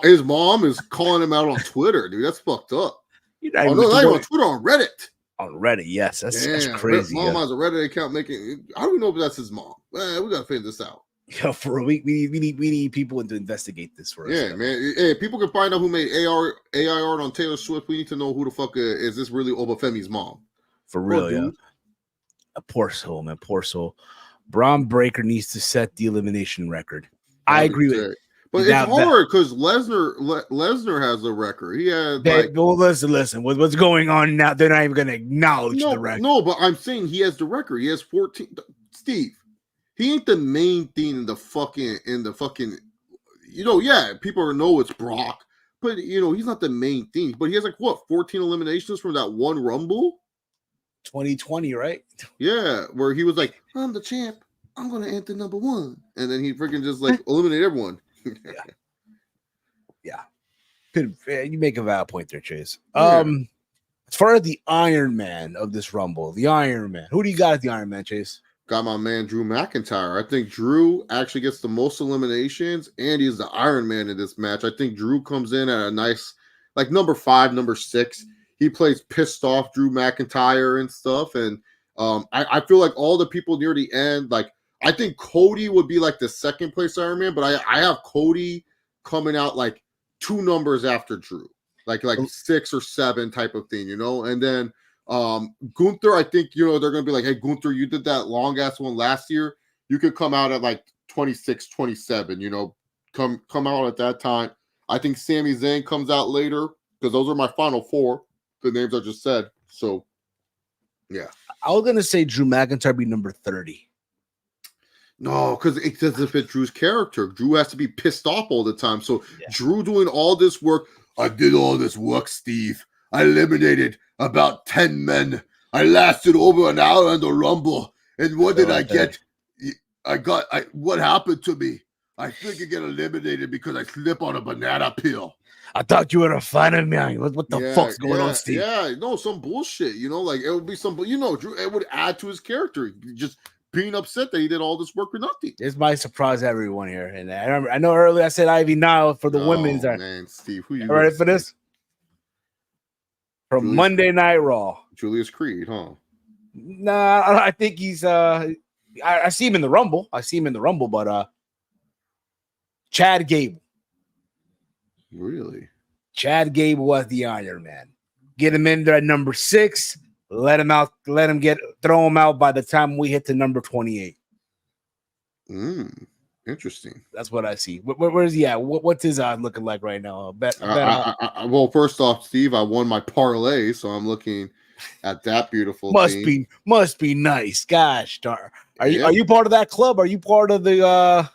his mom is calling him out on Twitter, dude. That's fucked up. Not not even on Twitter, on Reddit. On Reddit, yes, that's crazy. Mom has a Reddit account making. How do we know if that's his mom? We gotta figure this out. Yeah, for a week, we need people to investigate this for us. Yeah, man. Hey, people can find out who made AI art on Taylor Swift. We need to know who the fuck is this really Obafemi's mom? For real, yeah. A poor soul, man. Poor soul. Braun Breaker needs to set the elimination record. I agree with it. But it's hard because Lesnar has a record. He had listen. What's going on now? They're not even going to acknowledge the record. No, but I'm saying he has the record. He has 14. Steve, he ain't the main thing in the fucking. Yeah, people know it's Brock, but he's not the main thing. But he has 14 eliminations from that one Rumble. 2020, right? Yeah, where he was like, "I'm the champ. I'm gonna enter number 1," and then he freaking just eliminate everyone. Yeah. You make a valid point there, Chase. Yeah. As far as the Iron Man of this Rumble, the Iron Man, who do you got at the Iron Man, Chase? Got my man Drew McIntyre. I think Drew actually gets the most eliminations, and he's the Iron Man in this match. I think Drew comes in at a nice, number 5, number 6. He plays pissed off Drew McIntyre and stuff, and I feel like all the people near the end, I think Cody would be the second place Iron Man, but I have Cody coming out 2 numbers after Drew, like 6 or 7 type of thing, and then Gunther, I think they're gonna be like, hey Gunther, you did that long ass one last year, you could come out at 26, 27, come out at that time. I think Sami Zayn comes out later because those are my final 4. The names I just said. So, yeah. I was going to say Drew McIntyre be number 30. No, because it doesn't fit Drew's character. Drew has to be pissed off all the time. So, Drew doing all this work. I did all this work, Steve. I eliminated about 10 men. I lasted over an hour in the Rumble. And what did I get? What happened to me? I think I get eliminated because I slip on a banana peel. I thought you were a fan of mine. What the fuck's going on, Steve? Yeah, no, some bullshit. It would be some. Drew, it would add to his character. Just being upset that he did all this work for nothing. This might surprise everyone here. And I know earlier I said Ivy Nile for the women's. Man, Steve, who you ready for this? From Monday Night Raw. Julius Creed, huh? Nah, I think he's. I see him in the Rumble. But Chad Gable. Really? Chad Gable was the Iron Man. Get him in there at number 6. Let him out. Throw him out by the time we hit to number 28. Interesting. That's what I see. Where's he at? What's his odds looking like right now? Well, first off, Steve, I won my parlay, so I'm looking at that beautiful. Must be nice. Gosh darn. Are you part of that club? Are you part of the?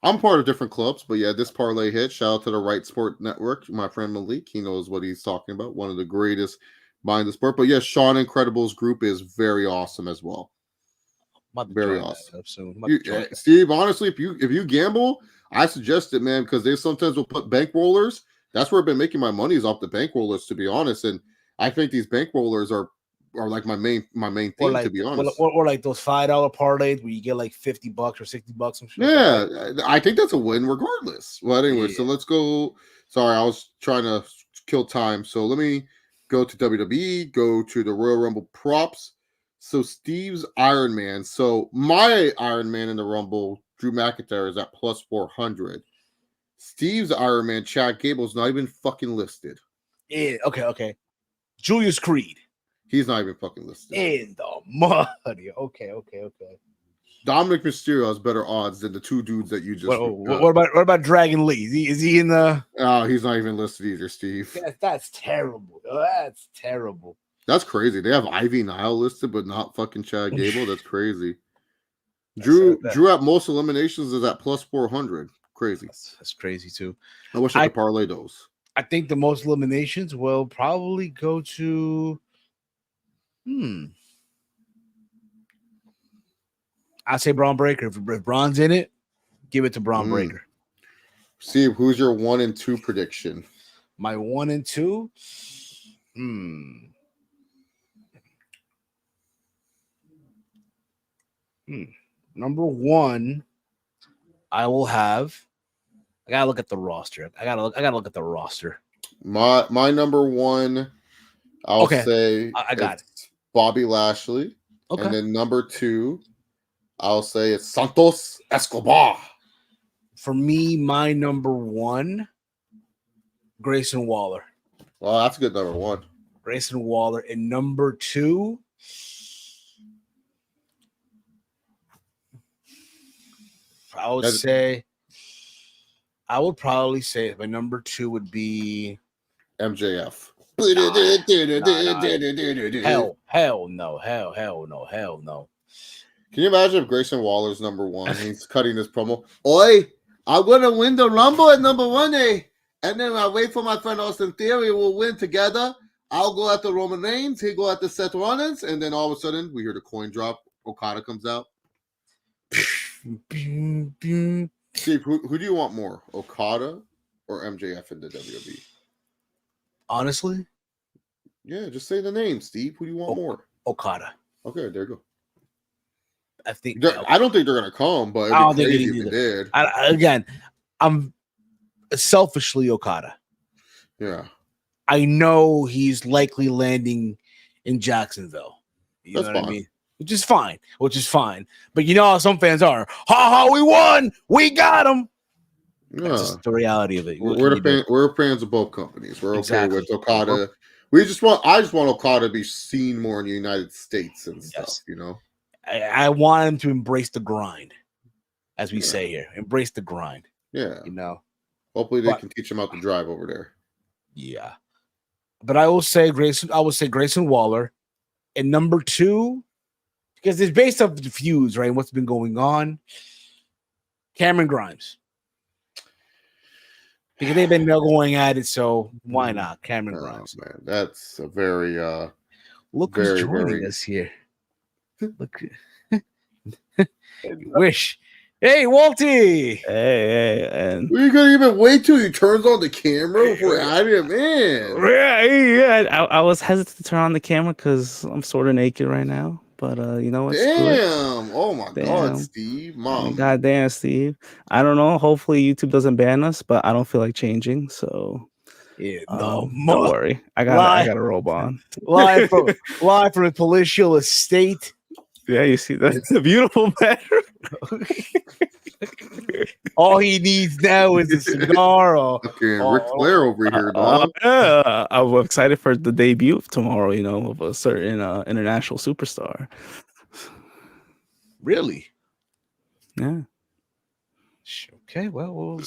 I'm part of different clubs, but yeah, this parlay hit. Shout out to the Right Sport Network. My friend Malik, he knows what he's talking about. One of the greatest behind the sport. But yes, Sean Incredible's group is very awesome as well. Very awesome. Steve, honestly, if you gamble, I suggest it, man, because they sometimes will put bankrollers. That's where I've been making my money is off the bankrollers, to be honest. And I think these bankrollers are like my main thing, to be honest. Or like those $5 parlays where you get $50 or $60. Some shit. Yeah, I think that's a win regardless. Well, anyway, so let's go. Sorry, I was trying to kill time. So let me go to WWE, go to the Royal Rumble props. So Steve's Iron Man. So my Iron Man in the Rumble, Drew McIntyre, is at plus 400. Steve's Iron Man, Chad Gable's not even fucking listed. Yeah, okay. Julius Creed. He's not even fucking listed. In the money. Okay. Dominic Mysterio has better odds than the 2 dudes that you just. What about Dragon Lee? Is he in the? Oh, he's not even listed either, Steve. That's terrible. That's terrible. That's crazy. They have Ivy Nile listed, but not fucking Chad Gable. That's crazy. That's Drew at most eliminations is at plus 400. Crazy. That's crazy too. I wish I could parlay those. I think the most eliminations will probably go to. I say Braun Breaker. If Braun's in it, give it to Braun Breaker. Steve, who's your 1 and 2 prediction? My 1 and 2. Number 1, I will have. I gotta look at the roster. I gotta look at the roster. My number 1, I'll say I got it. Bobby Lashley. Okay. And then number 2, I'll say it's Santos Escobar. For me, my number 1, Grayson Waller. Well, that's a good number 1. Grayson Waller. And number 2, I would probably say my number 2 would be MJF. Hell no. Can you imagine if Grayson Waller's number 1? He's cutting this promo. Oi, I'm gonna win the Rumble at number 1, and then I wait for my friend Austin Theory. We'll win together. I'll go after Roman Reigns. He'll go after Seth Rollins, and then all of a sudden we hear the coin drop. Okada comes out. Steve, who do you want more, Okada or MJF in the WWE? Honestly, yeah, just say the name, Steve. Who do you want more? Okada. Okay, there you go. I think I don't think they're gonna come, but it'd be crazy if they did. Again, I'm selfishly Okada. Yeah, I know he's likely landing in Jacksonville. You know what I mean? Which is fine. But you know how some fans are. We won. We got him. Yeah. That's just the reality of it. We're fans of both companies. We're okay with Okada. I just want Okada to be seen more in the United States and stuff, you know. I want him to embrace the grind, as we say here. Embrace the grind. Yeah. You know. Hopefully they can teach him how to drive over there. Yeah. But I will say Grayson Waller. And number 2, because it's based off the feuds, right? What's been going on. Cameron Grimes. Because they've been going at it, so why not? Cameron Grimes. Man, that's a very look who's joining us here. Look. Wish. Hey, Walty. Hey, and we're gonna even wait till he turns on the camera before adding him in. Yeah. I was hesitant to turn on the camera because I'm sort of naked right now. But you know what? Damn! Oh my God, Steve, Mom. Goddamn, Steve. I don't know. Hopefully, YouTube doesn't ban us, but I don't feel like changing. So, yeah, don't worry. I got a robe on. live from a palatial estate. Yeah, you see that's a beautiful bedroom. All he needs now is a cigar. Ric Flair over here, dog. I'm excited for the debut tomorrow. You know, of a certain international superstar. Really? Yeah. Okay. Well.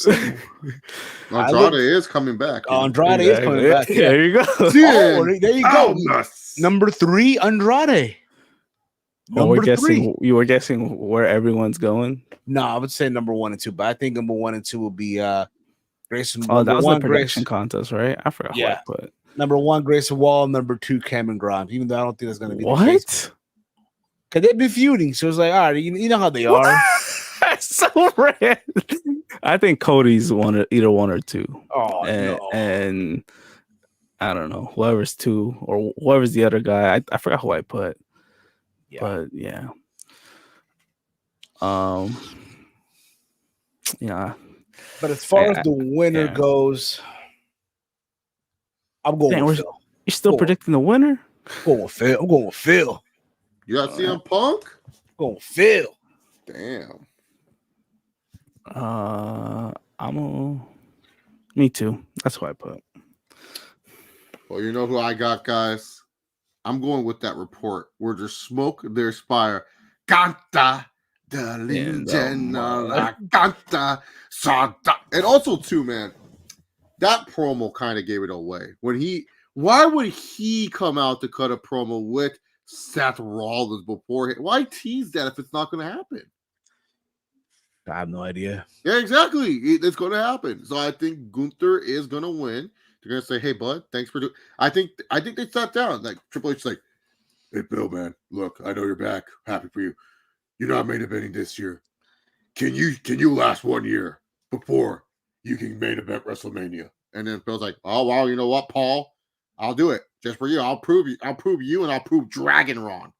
Andrade is coming back. Andrade is coming back. Yeah. There you go. There you go. Number 3, Andrade. You were guessing where everyone's going? No, I would say number 1 and 2, but I think number 1 and 2 will be Grayson. Oh, that was the prediction contest, right? I forgot who I put. Number 1, Grayson Wall. Number 2, Cameron Grimes. Even though I don't think that's going to be what? The case. Because they've been feuding, so it's like, all right, you know how they are. That's so rare. I think Cody's either 1 or 2. Oh, and I don't know whoever's 2 or whoever's the other guy. I forgot who I put. Yeah. But yeah. Yeah. But as far as the winner goes, I'm going with Phil. You're still predicting the winner? I'm going with Phil. You got CM Punk? I'm going with Phil. Damn. Me too. That's what I put. Well, you know who I got, guys? I'm going with that report. Where there's smoke, there's fire. Canta the legend, canta, sada. And also, too, man, that promo kind of gave it away. When Why would he come out to cut a promo with Seth Rollins before? Why tease that if it's not going to happen? I have no idea. Yeah, exactly. It's going to happen. So I think Gunther is going to win. They're going to say, "Hey, bud, thanks for doing." I think they sat down. Like Triple H, like, Hey, Bill, man, look, I know you're back. Happy for you. You're not main eventing this year. Can you last 1 year before you can main event WrestleMania? and then Bill's like, "Oh wow, you know what, Paul? I'll do it just for you. I'll prove you, and I'll prove Dragon wrong."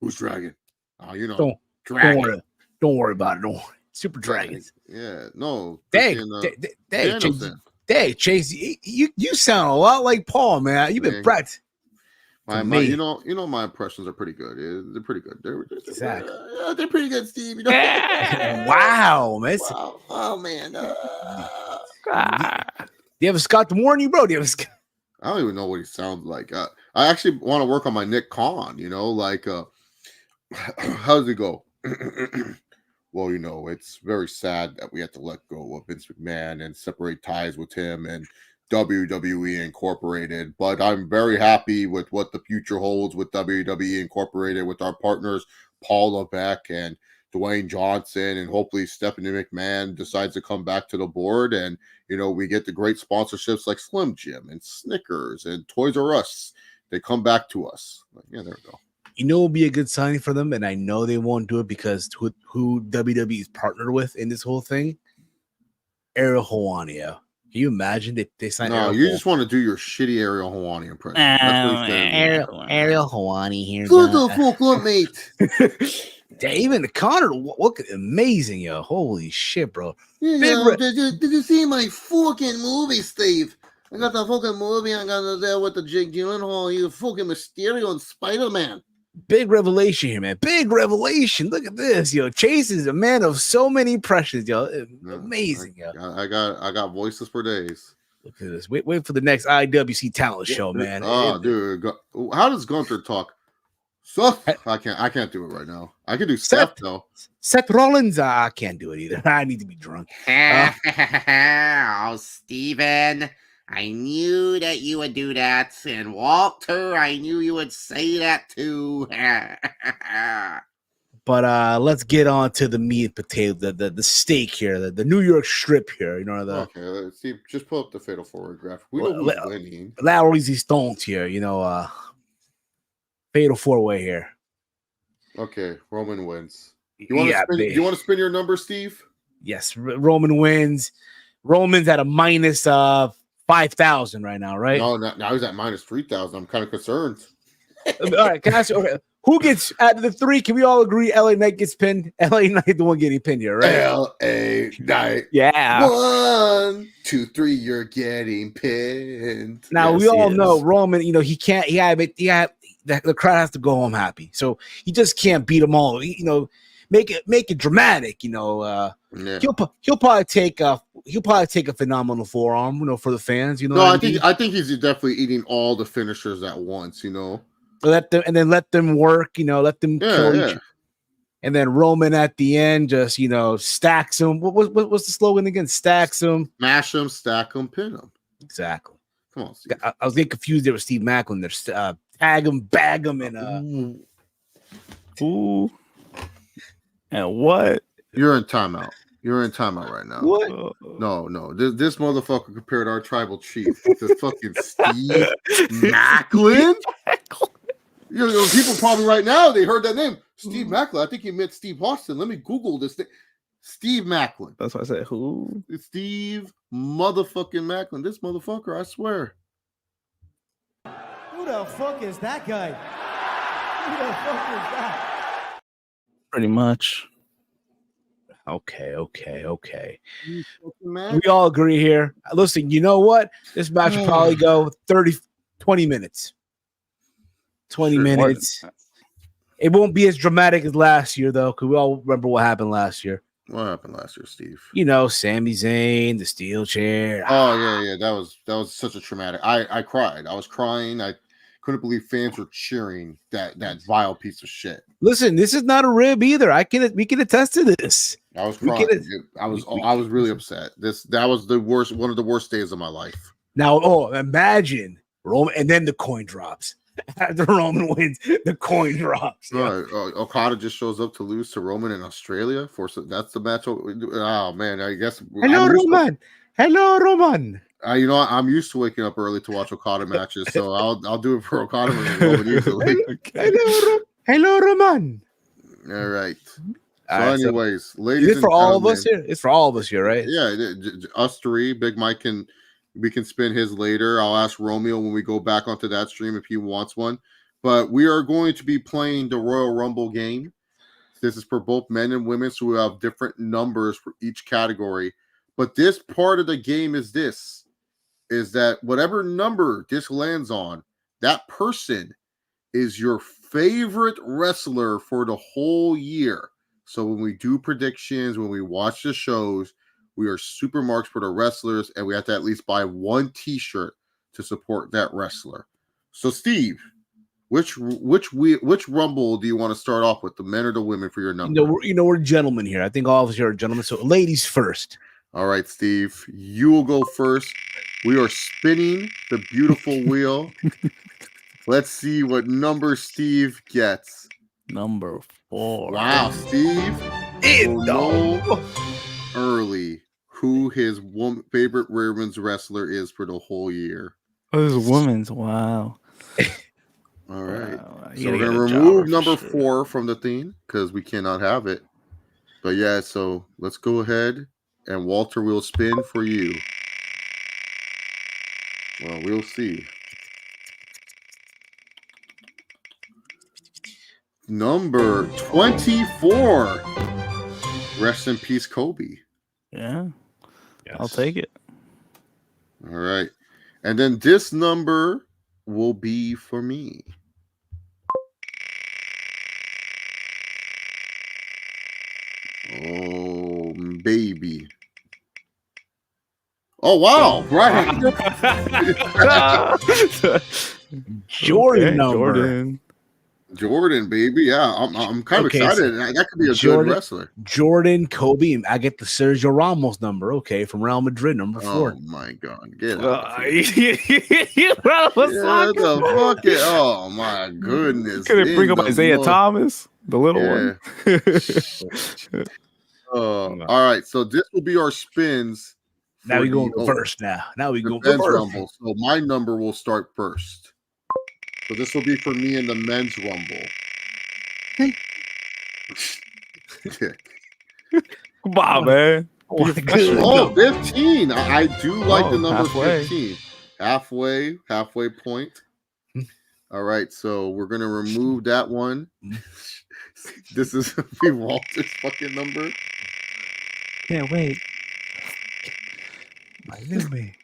Who's Dragon? Oh, you know, Don't Dragon. Don't worry about it. Don't worry. Super Dragons. Yeah, no. Dang, Chase, you sound a lot like Paul, man. You've been practicing. My my impressions are pretty good. They're pretty good. Exactly. They're pretty good, Steve. You know? Wow, man. Wow. Oh man. Do you have a Scott Morning, bro? Do you have a I don't even know what he sounds like. I actually want to work on my Nick Khan. You know, like how does it go? Well, you know, it's very sad that we have to let go of Vince McMahon and separate ties with him and WWE Incorporated. But I'm very happy with what the future holds with WWE Incorporated, with our partners, Paul Levesque and Dwayne Johnson, and hopefully Stephanie McMahon decides to come back to the board. And, you know, we get the great sponsorships like Slim Jim and Snickers and Toys R Us. They come back to us. Like, yeah, there we go. You know, it'll be a good signing for them, and I know they won't do it because who WWE is partnered with in this whole thing? Ariel Helwani. Can you imagine that they signed? No, you just want to do your shitty Ariel Helwani impression. That's what Ariel Helwani here. Good the fuck up, mate. Even the Connor look amazing, yo! Holy shit, bro! Yeah, did you see my fucking movie, Steve? I got the fucking movie. I got there with the Jake Gyllenhaal. He's fucking Mysterio and Spider-Man. Big revelation here, man. Big revelation. Look at this, yo. Chase is a man of so many impressions, yo. Amazing, yo. I got voices for days. Look at this. Wait for the next IWC talent show, man. Oh, dude. How does Gunther talk? Seth? I can't do it right now. I can do Seth though. Seth Rollins, I can't do it either. I need to be drunk. Oh, Steven. I knew that you would do that. And Walter, I knew you would say that too. But let's get on to the meat and potato, the steak here, the New York strip here. You know, okay, let's see. Just pull up the Fatal 4-Way graphic. We know who's winning. Lowry's Stones here, you know, Fatal 4-Way here. Okay, Roman wins. You want to spin your number, Steve? Yes, Roman wins. Roman's at a minus 5,000 right now, right? No, now he's at minus 3,000. I'm kind of concerned. All right, can I ask you, okay, who gets out of the three? Can we all agree LA Knight gets pinned? LA Knight the one getting pinned here, right? LA Knight. Yeah. 1, 2, 3, you're getting pinned. Now we all know Roman, you know, he can't, the crowd has to go home happy. So he just can't beat them all. You know, make it dramatic, you know. Yeah. He'll probably take a phenomenal forearm, you know, for the fans. You know, I think he's definitely eating all the finishers at once. You know, let them work. You know, let them kill each other. And then Roman at the end just, you know, stacks them. What's the slogan again? Stacks them, smash them, stack them, pin them. Exactly. Come on, Steve. I was getting confused there with Steve Macklin. There's tag them, bag them, and ooh. And what? You're in timeout. You're in timeout right now. What? No. This motherfucker compared our tribal chief to fucking Steve Macklin. You know, people probably right now they heard that name, Steve Macklin. I think he meant Steve Austin. Let me Google this thing. Steve Macklin. That's why I said who? It's Steve motherfucking Macklin. This motherfucker, I swear. Who the fuck is that guy? Who the fuck is that? Pretty much. Okay. Man. We all agree here. Listen, you know what? This match will probably go 20 minutes. 20 minutes. It won't be as dramatic as last year, though, because we all remember what happened last year. What happened last year, Steve? You know, Sami Zayn, the steel chair. Oh, yeah. That was such a traumatic. I cried. I was crying. I couldn't believe fans were cheering that vile piece of shit. Listen, this is not a rib either. We can attest to this. I was crying. I was really upset. That was one of the worst days of my life. Now, imagine Roman, and then the coin drops. After Roman wins, the coin drops. Yeah. Okada just shows up to lose to Roman in Australia. That's the match. Oh man, I guess. Hello, Roman. Hello, Roman. You know, I'm used to waking up early to watch Okada matches, so I'll do it for Okada and Roman easily. Hello, Roman. All right. So, All right, anyways, ladies, it's for all of us here. It's for all of us here, right? Yeah, us three. Big Mike we can spin his later. I'll ask Romeo when we go back onto that stream if he wants one. But we are going to be playing the Royal Rumble game. This is for both men and women, so we have different numbers for each category. But this part of the game is that whatever number this lands on, that person is your favorite wrestler for the whole year. So when we do predictions, when we watch the shows, we are super marks for the wrestlers, and we have to at least buy one T-shirt to support that wrestler. So, Steve, which Rumble do you want to start off with, the men or the women for your number? We're gentlemen here. I think all of us here are gentlemen. So, ladies first. All right, Steve, you will go first. We are spinning the beautiful wheel. Let's see what number Steve gets. Number 4. Wow, Steve will know early who his favorite women's wrestler is for the whole year. Oh, this is women's. Wow. All right. Wow. So we're going to remove number 4 from the theme because we cannot have it. But yeah, so let's go ahead and Walter will spin for you. Well, we'll see. Number 24. Rest in peace, Kobe. Yeah. Yes. I'll take it. All right. And then this number will be for me. Oh, baby. Oh, wow. Right. Jordan number. Jordan, baby. Yeah, I'm kind of excited. So that could be a good wrestler. Jordan, Kobe, and I get the Sergio Ramos number. Okay, from Real Madrid, number 4. Oh my God, get out! Oh my goodness! Could it bring up Isaiah Thomas, the little one? All right, so this will be our spins. Now we go first. Now we go first. Rumble. So my number will start first. So this will be for me in the men's rumble. Come on, man. Oh, 15. I do like the number 15. Halfway point. All right, so we're going to remove that one. This is be Walter's fucking number. Can't wait. My limit.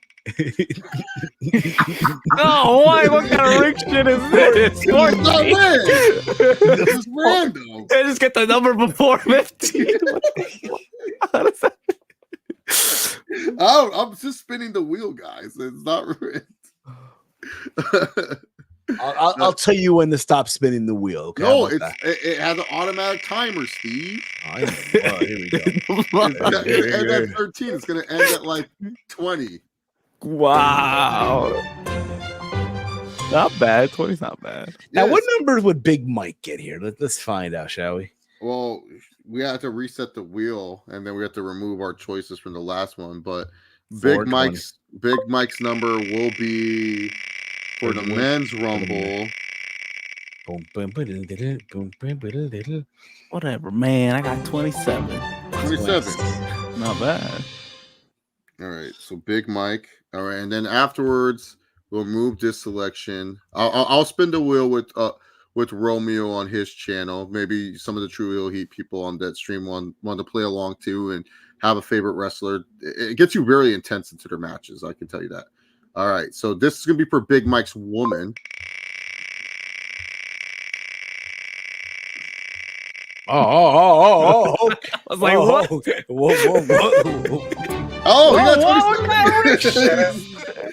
No, why? What kind of rig shit is this? It's not rig. This is random. I just get the number before 15. How does that? I'm just spinning the wheel, guys. It's not rigged. I'll tell you when to stop spinning the wheel. Okay? No, it has an automatic timer, Steve. Here we go. It ends at 13. It's going to end at like 20. Wow. Not bad. 20's not bad. Now, what numbers would Big Mike get here? Let's find out, shall we? Well, we have to reset the wheel, and then we have to remove our choices from the last one. But Big Mike's number will be for the men's rumble. Whatever, man. I got 27. 27. Not bad. All right, so Big Mike. All right, and then afterwards we'll move this selection. I'll spin the wheel with Romeo on his channel. Maybe some of the True Heel Heat people on that stream want to play along too and have a favorite wrestler. It gets you very intense into their matches. I can tell you that. All right, so this is gonna be for Big Mike's woman. Oh. I was like, what? Whoa. Oh, you got 27.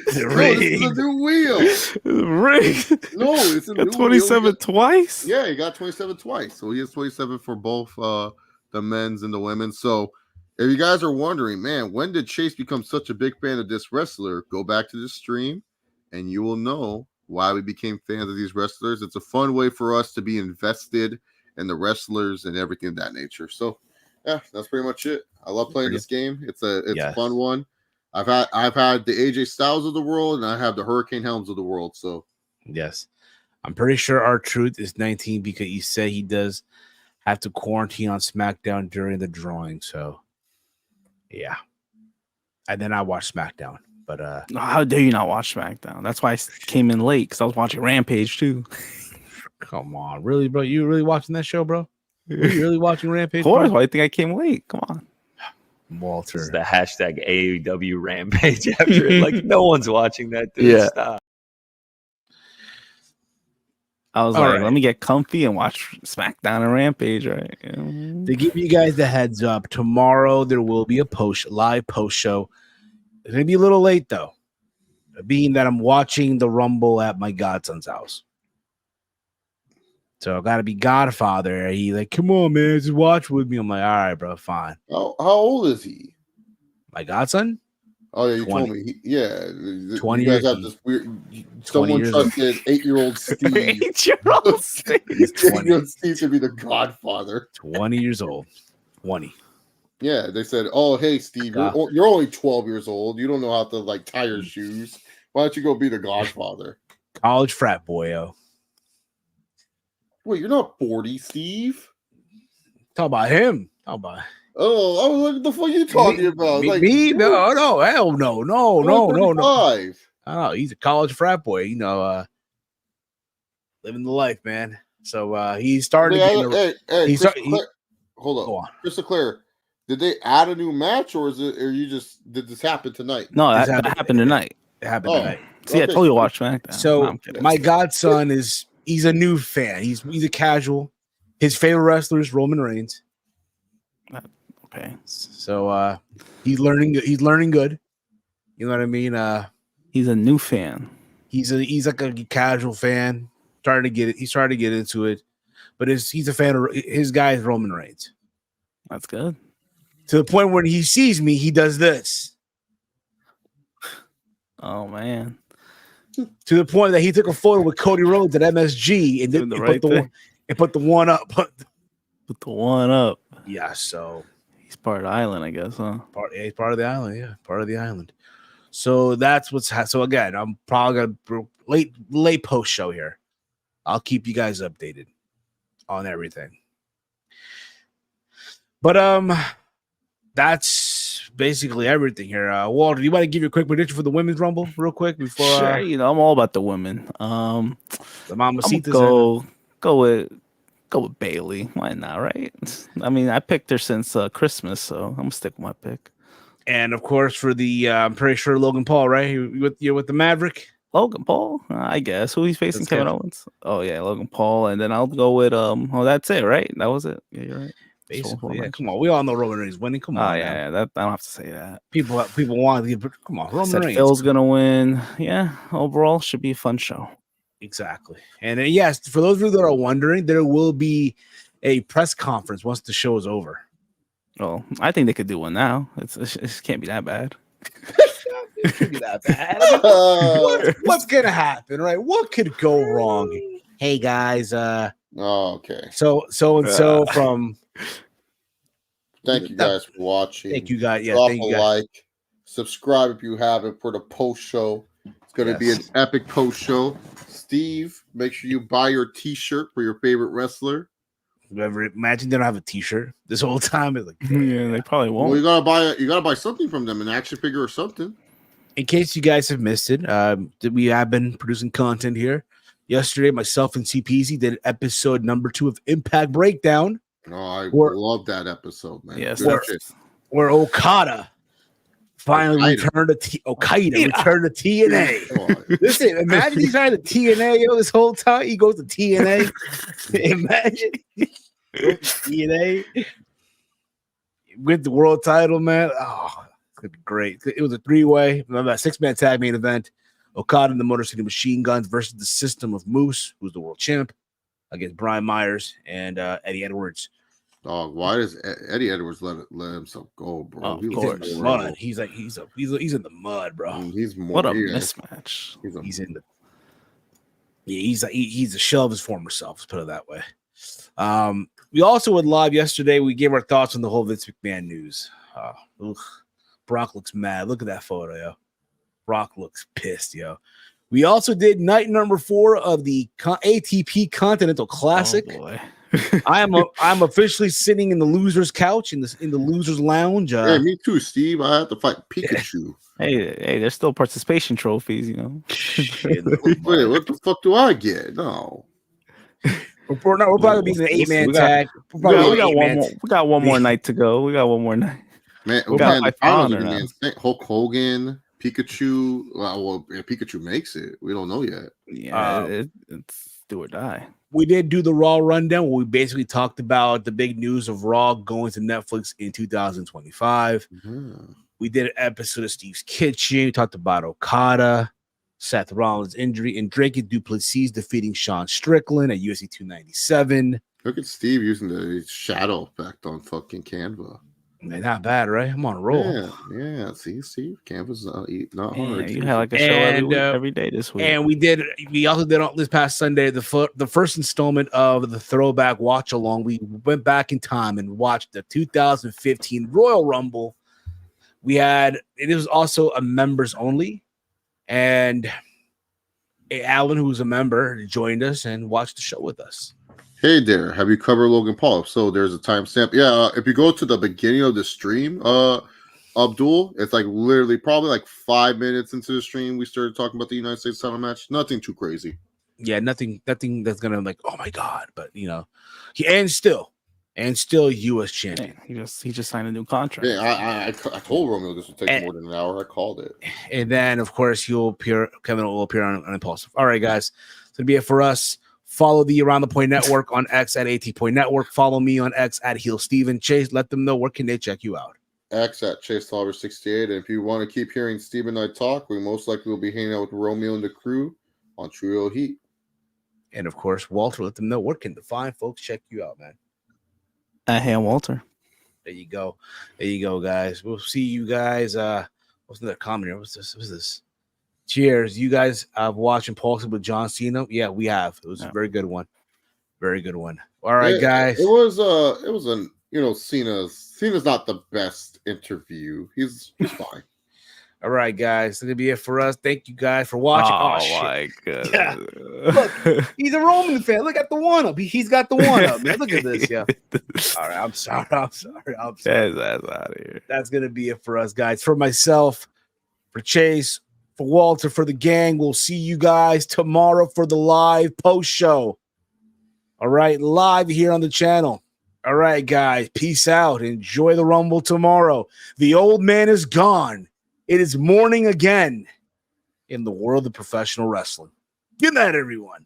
It's This is a new wheel. Rigged. No, it's a new 27 wheel. Twice? Yeah, he got 27 twice. So he has 27 for both the men's and the women. So if you guys are wondering, man, when did Chase become such a big fan of this wrestler? Go back to the stream and you will know why we became fans of these wrestlers. It's a fun way for us to be invested in the wrestlers and everything of that nature. So, yeah, that's pretty much it. I love playing this game. It's a fun one. I've had the AJ Styles of the world, and I have the Hurricane Helms of the world. So, yes, I'm pretty sure R-Truth is 19 because he said he does have to quarantine on SmackDown during the drawing. So, yeah, and then I watched SmackDown. But how dare you not watch SmackDown? That's why I came in late because I was watching Rampage too. Come on, really, bro? You really watching that show, bro? Were you really watching Rampage? Of course, bro? why do you think I came late? Come on, Walter. This is the hashtag AEW Rampage after it. Like, no one's watching that, dude. Yeah. Stop. I was All like, right. let me get comfy and watch SmackDown and Rampage, right? To give you guys the heads up, tomorrow there will be a live post show. It's gonna be a little late though, being that I'm watching the Rumble at my godson's house. So I gotta be Godfather. He like, come on, man, just watch with me. I'm like, all right, bro, fine. how old is he? My godson? Oh yeah, you 20. told me. 20 you guys years have old. this weird. Someone years old. trusted 8-year-old Steve. 8-year-old Steve. He's 20. 8-year-old Steve to be the Godfather. 20 years old. 20. Yeah, they said, "Oh, hey, Steve, you're only 12 years old. You don't know how to like tie your shoes. Why don't you go be the Godfather?" College frat boyo. Wait, you're not 40, Steve. Talk about him. Talk about Oh, I was like, what the fuck are you talking about? Like me? No, hell no, no. 35. Oh, he's a college frat boy, living the life, man. So he's starting to get hold Go on. on. Just to clear, did they add a new match or did this happen tonight? No, This that happened tonight. It happened tonight. See, I told you to watch SmackDown. So No, I'm kidding. my godson he's a new fan. He's a casual. His favorite wrestler is Roman Reigns. Okay. So he's learning good. You know what I mean? He's a new fan. He's like a casual fan. Starting to get it. He's starting to get into it. But he's a fan of his guy is Roman Reigns. That's good. To the point when he sees me, he does this. Oh man. To the point that he took a photo with Cody Rhodes at MSG and put the one up. Put the one up. Yeah, so He's part of the island, I guess, huh? he's part of the island. Yeah, part of the island. So that's so again, I'm probably gonna late post show here. I'll keep you guys updated on everything. But that's basically everything here. Walter, do you want to give your quick prediction for the women's rumble real quick before Sure, I'm all about the women. the I'm Mamacitas? go with Bailey. Why not, right? I mean, I picked her since Christmas, so I'm gonna stick with my pick. And of course, for the I'm pretty sure Logan Paul, right? You're with the Maverick. Logan Paul, I guess. Who he's facing? That's Kevin good. Owens. Oh yeah, Logan Paul, and then I'll go with that's it, right? That was it. Yeah, you're right. Basically, yeah. Come on, we all know Roman Reigns winning. Come on, Oh yeah, that I don't have to say that. People want to give. Come on, Roman Said Reigns. Phil's gonna win. Yeah, overall should be a fun show. Exactly. And yes, for those of you that are wondering, there will be a press conference once the show is over. Well, I think they could do one now. It can't be that bad. It should be that bad. What's gonna happen, right? What could go wrong? Hey guys, okay. so from Thank you guys for watching. thank you guys. Yeah, Drop thank a you guys. like. Subscribe if you haven't for the post show. It's going to be an Yes. epic post show. Steve, make sure you buy your t-shirt for your favorite wrestler. Imagine they don't have a T-shirt this whole time. It's like, Yeah, they probably won't. Well, you gotta buy something from them, an action figure or something. in case you guys have missed it, we have been producing content here. Yesterday, myself and CPZ did episode number 2 of Impact Breakdown, Oh, I Or- love that episode, man. Yes, Good or- shit. where Okada finally Okada. returned to returned to TNA. Come on. Listen, imagine he's trying to TNA this whole time. He goes to TNA. Imagine he goes to TNA with the world title, man. Oh, it's gonna be great. It was a 3-way, remember that 6-man tag main event. Okada and the Motor City Machine Guns versus the System of Moose, who's the world champ, against Brian Myers and Eddie Edwards. Dog, why does Eddie Edwards let himself go, bro? Oh, of He's course. in the horrible. mud. He's in the mud, bro. He's more. What a yeah, mismatch. He's in the he's a shell of his former self. Let's put it that way. We also went live yesterday. We gave our thoughts on the whole Vince McMahon news. Brock looks mad. Look at that photo, yo. Brock looks pissed, yo. We also did night number 4 of the ATP Continental Classic. Oh boy. I'm officially sitting in the loser's couch in the loser's lounge. Hey, me too, Steve. I have to fight Pikachu. Hey, there's still participation trophies, you know. Wait, what the fuck do I get? No. We're probably being an 8-man tag. We got one more night to go. We got one more night. Man, We got the my finals honor are gonna be now. insane. Hulk Hogan, Pikachu. Well, if Pikachu makes it, we don't know yet. Yeah, it's do or die. We did do the Raw rundown where we basically talked about the big news of Raw going to Netflix in 2025. Mhm. We did an episode of Steve's Kitchen. We talked about Okada, Seth Rollins' injury, and Drake and Duplessis defeating Sean Strickland at UFC 297. Look at Steve using the shadow effect on fucking Canva. Man, not bad, right? I'm on a roll. Yeah. See, Steve, Canva's not Yeah, hard. you had like a show every day this week. And we also did on this past Sunday the first installment of the Throwback Watch Along. We went back in time and watched the 2015 Royal Rumble. It was also a members only, and Alan, who's a member, joined us and watched the show with us. Hey there, have you covered Logan Paul? So there's a timestamp. Yeah, if you go to the beginning of the stream, Abdul, it's like literally probably like 5 minutes into the stream, we started talking about the United States title match. Nothing too crazy. Yeah, nothing that's gonna like, oh my god, but you know, and still U.S. champion. Yeah, he just signed a new contract. Yeah, I told Romeo this would take more than an hour. I called it. And then of course Kevin will appear on Impulsive. All right, guys, that's gonna be it for us. Follow the Around the Point Network on X at AT Point Network. Follow me on X at Heel Steven. Chase, let them know where can they check you out. X at Chase Tolliver 68. And if you want to keep hearing Steve and I talk, we most likely will be hanging out with Romeo and the crew on Trio Heat. And of course, Walter, let them know where can the fine folks check you out, man. Hey, I'm Walter. There you go, guys. We'll see you guys. What's another comment here? What's this? Cheers. You guys have watched Impulsive with John Cena? Yeah, we have. It was a very good one. Very good one. All right, guys. It was Cena's not the best interview. He's fine. All right, guys. That's gonna be it for us. Thank you guys for watching. Oh my god. Yeah. Look, he's a Roman fan. Look at the one up. He's got the one up, man. Look at this. Yeah. All right. I'm sorry. That's out of here. That's gonna be it for us, guys. For myself, for Chase, for Walter, for the gang. We'll see you guys tomorrow for the live post show. All right, live here on the channel. All right, guys. Peace out. Enjoy the Rumble tomorrow. The old man is gone. It is morning again in the world of professional wrestling. Good night, everyone.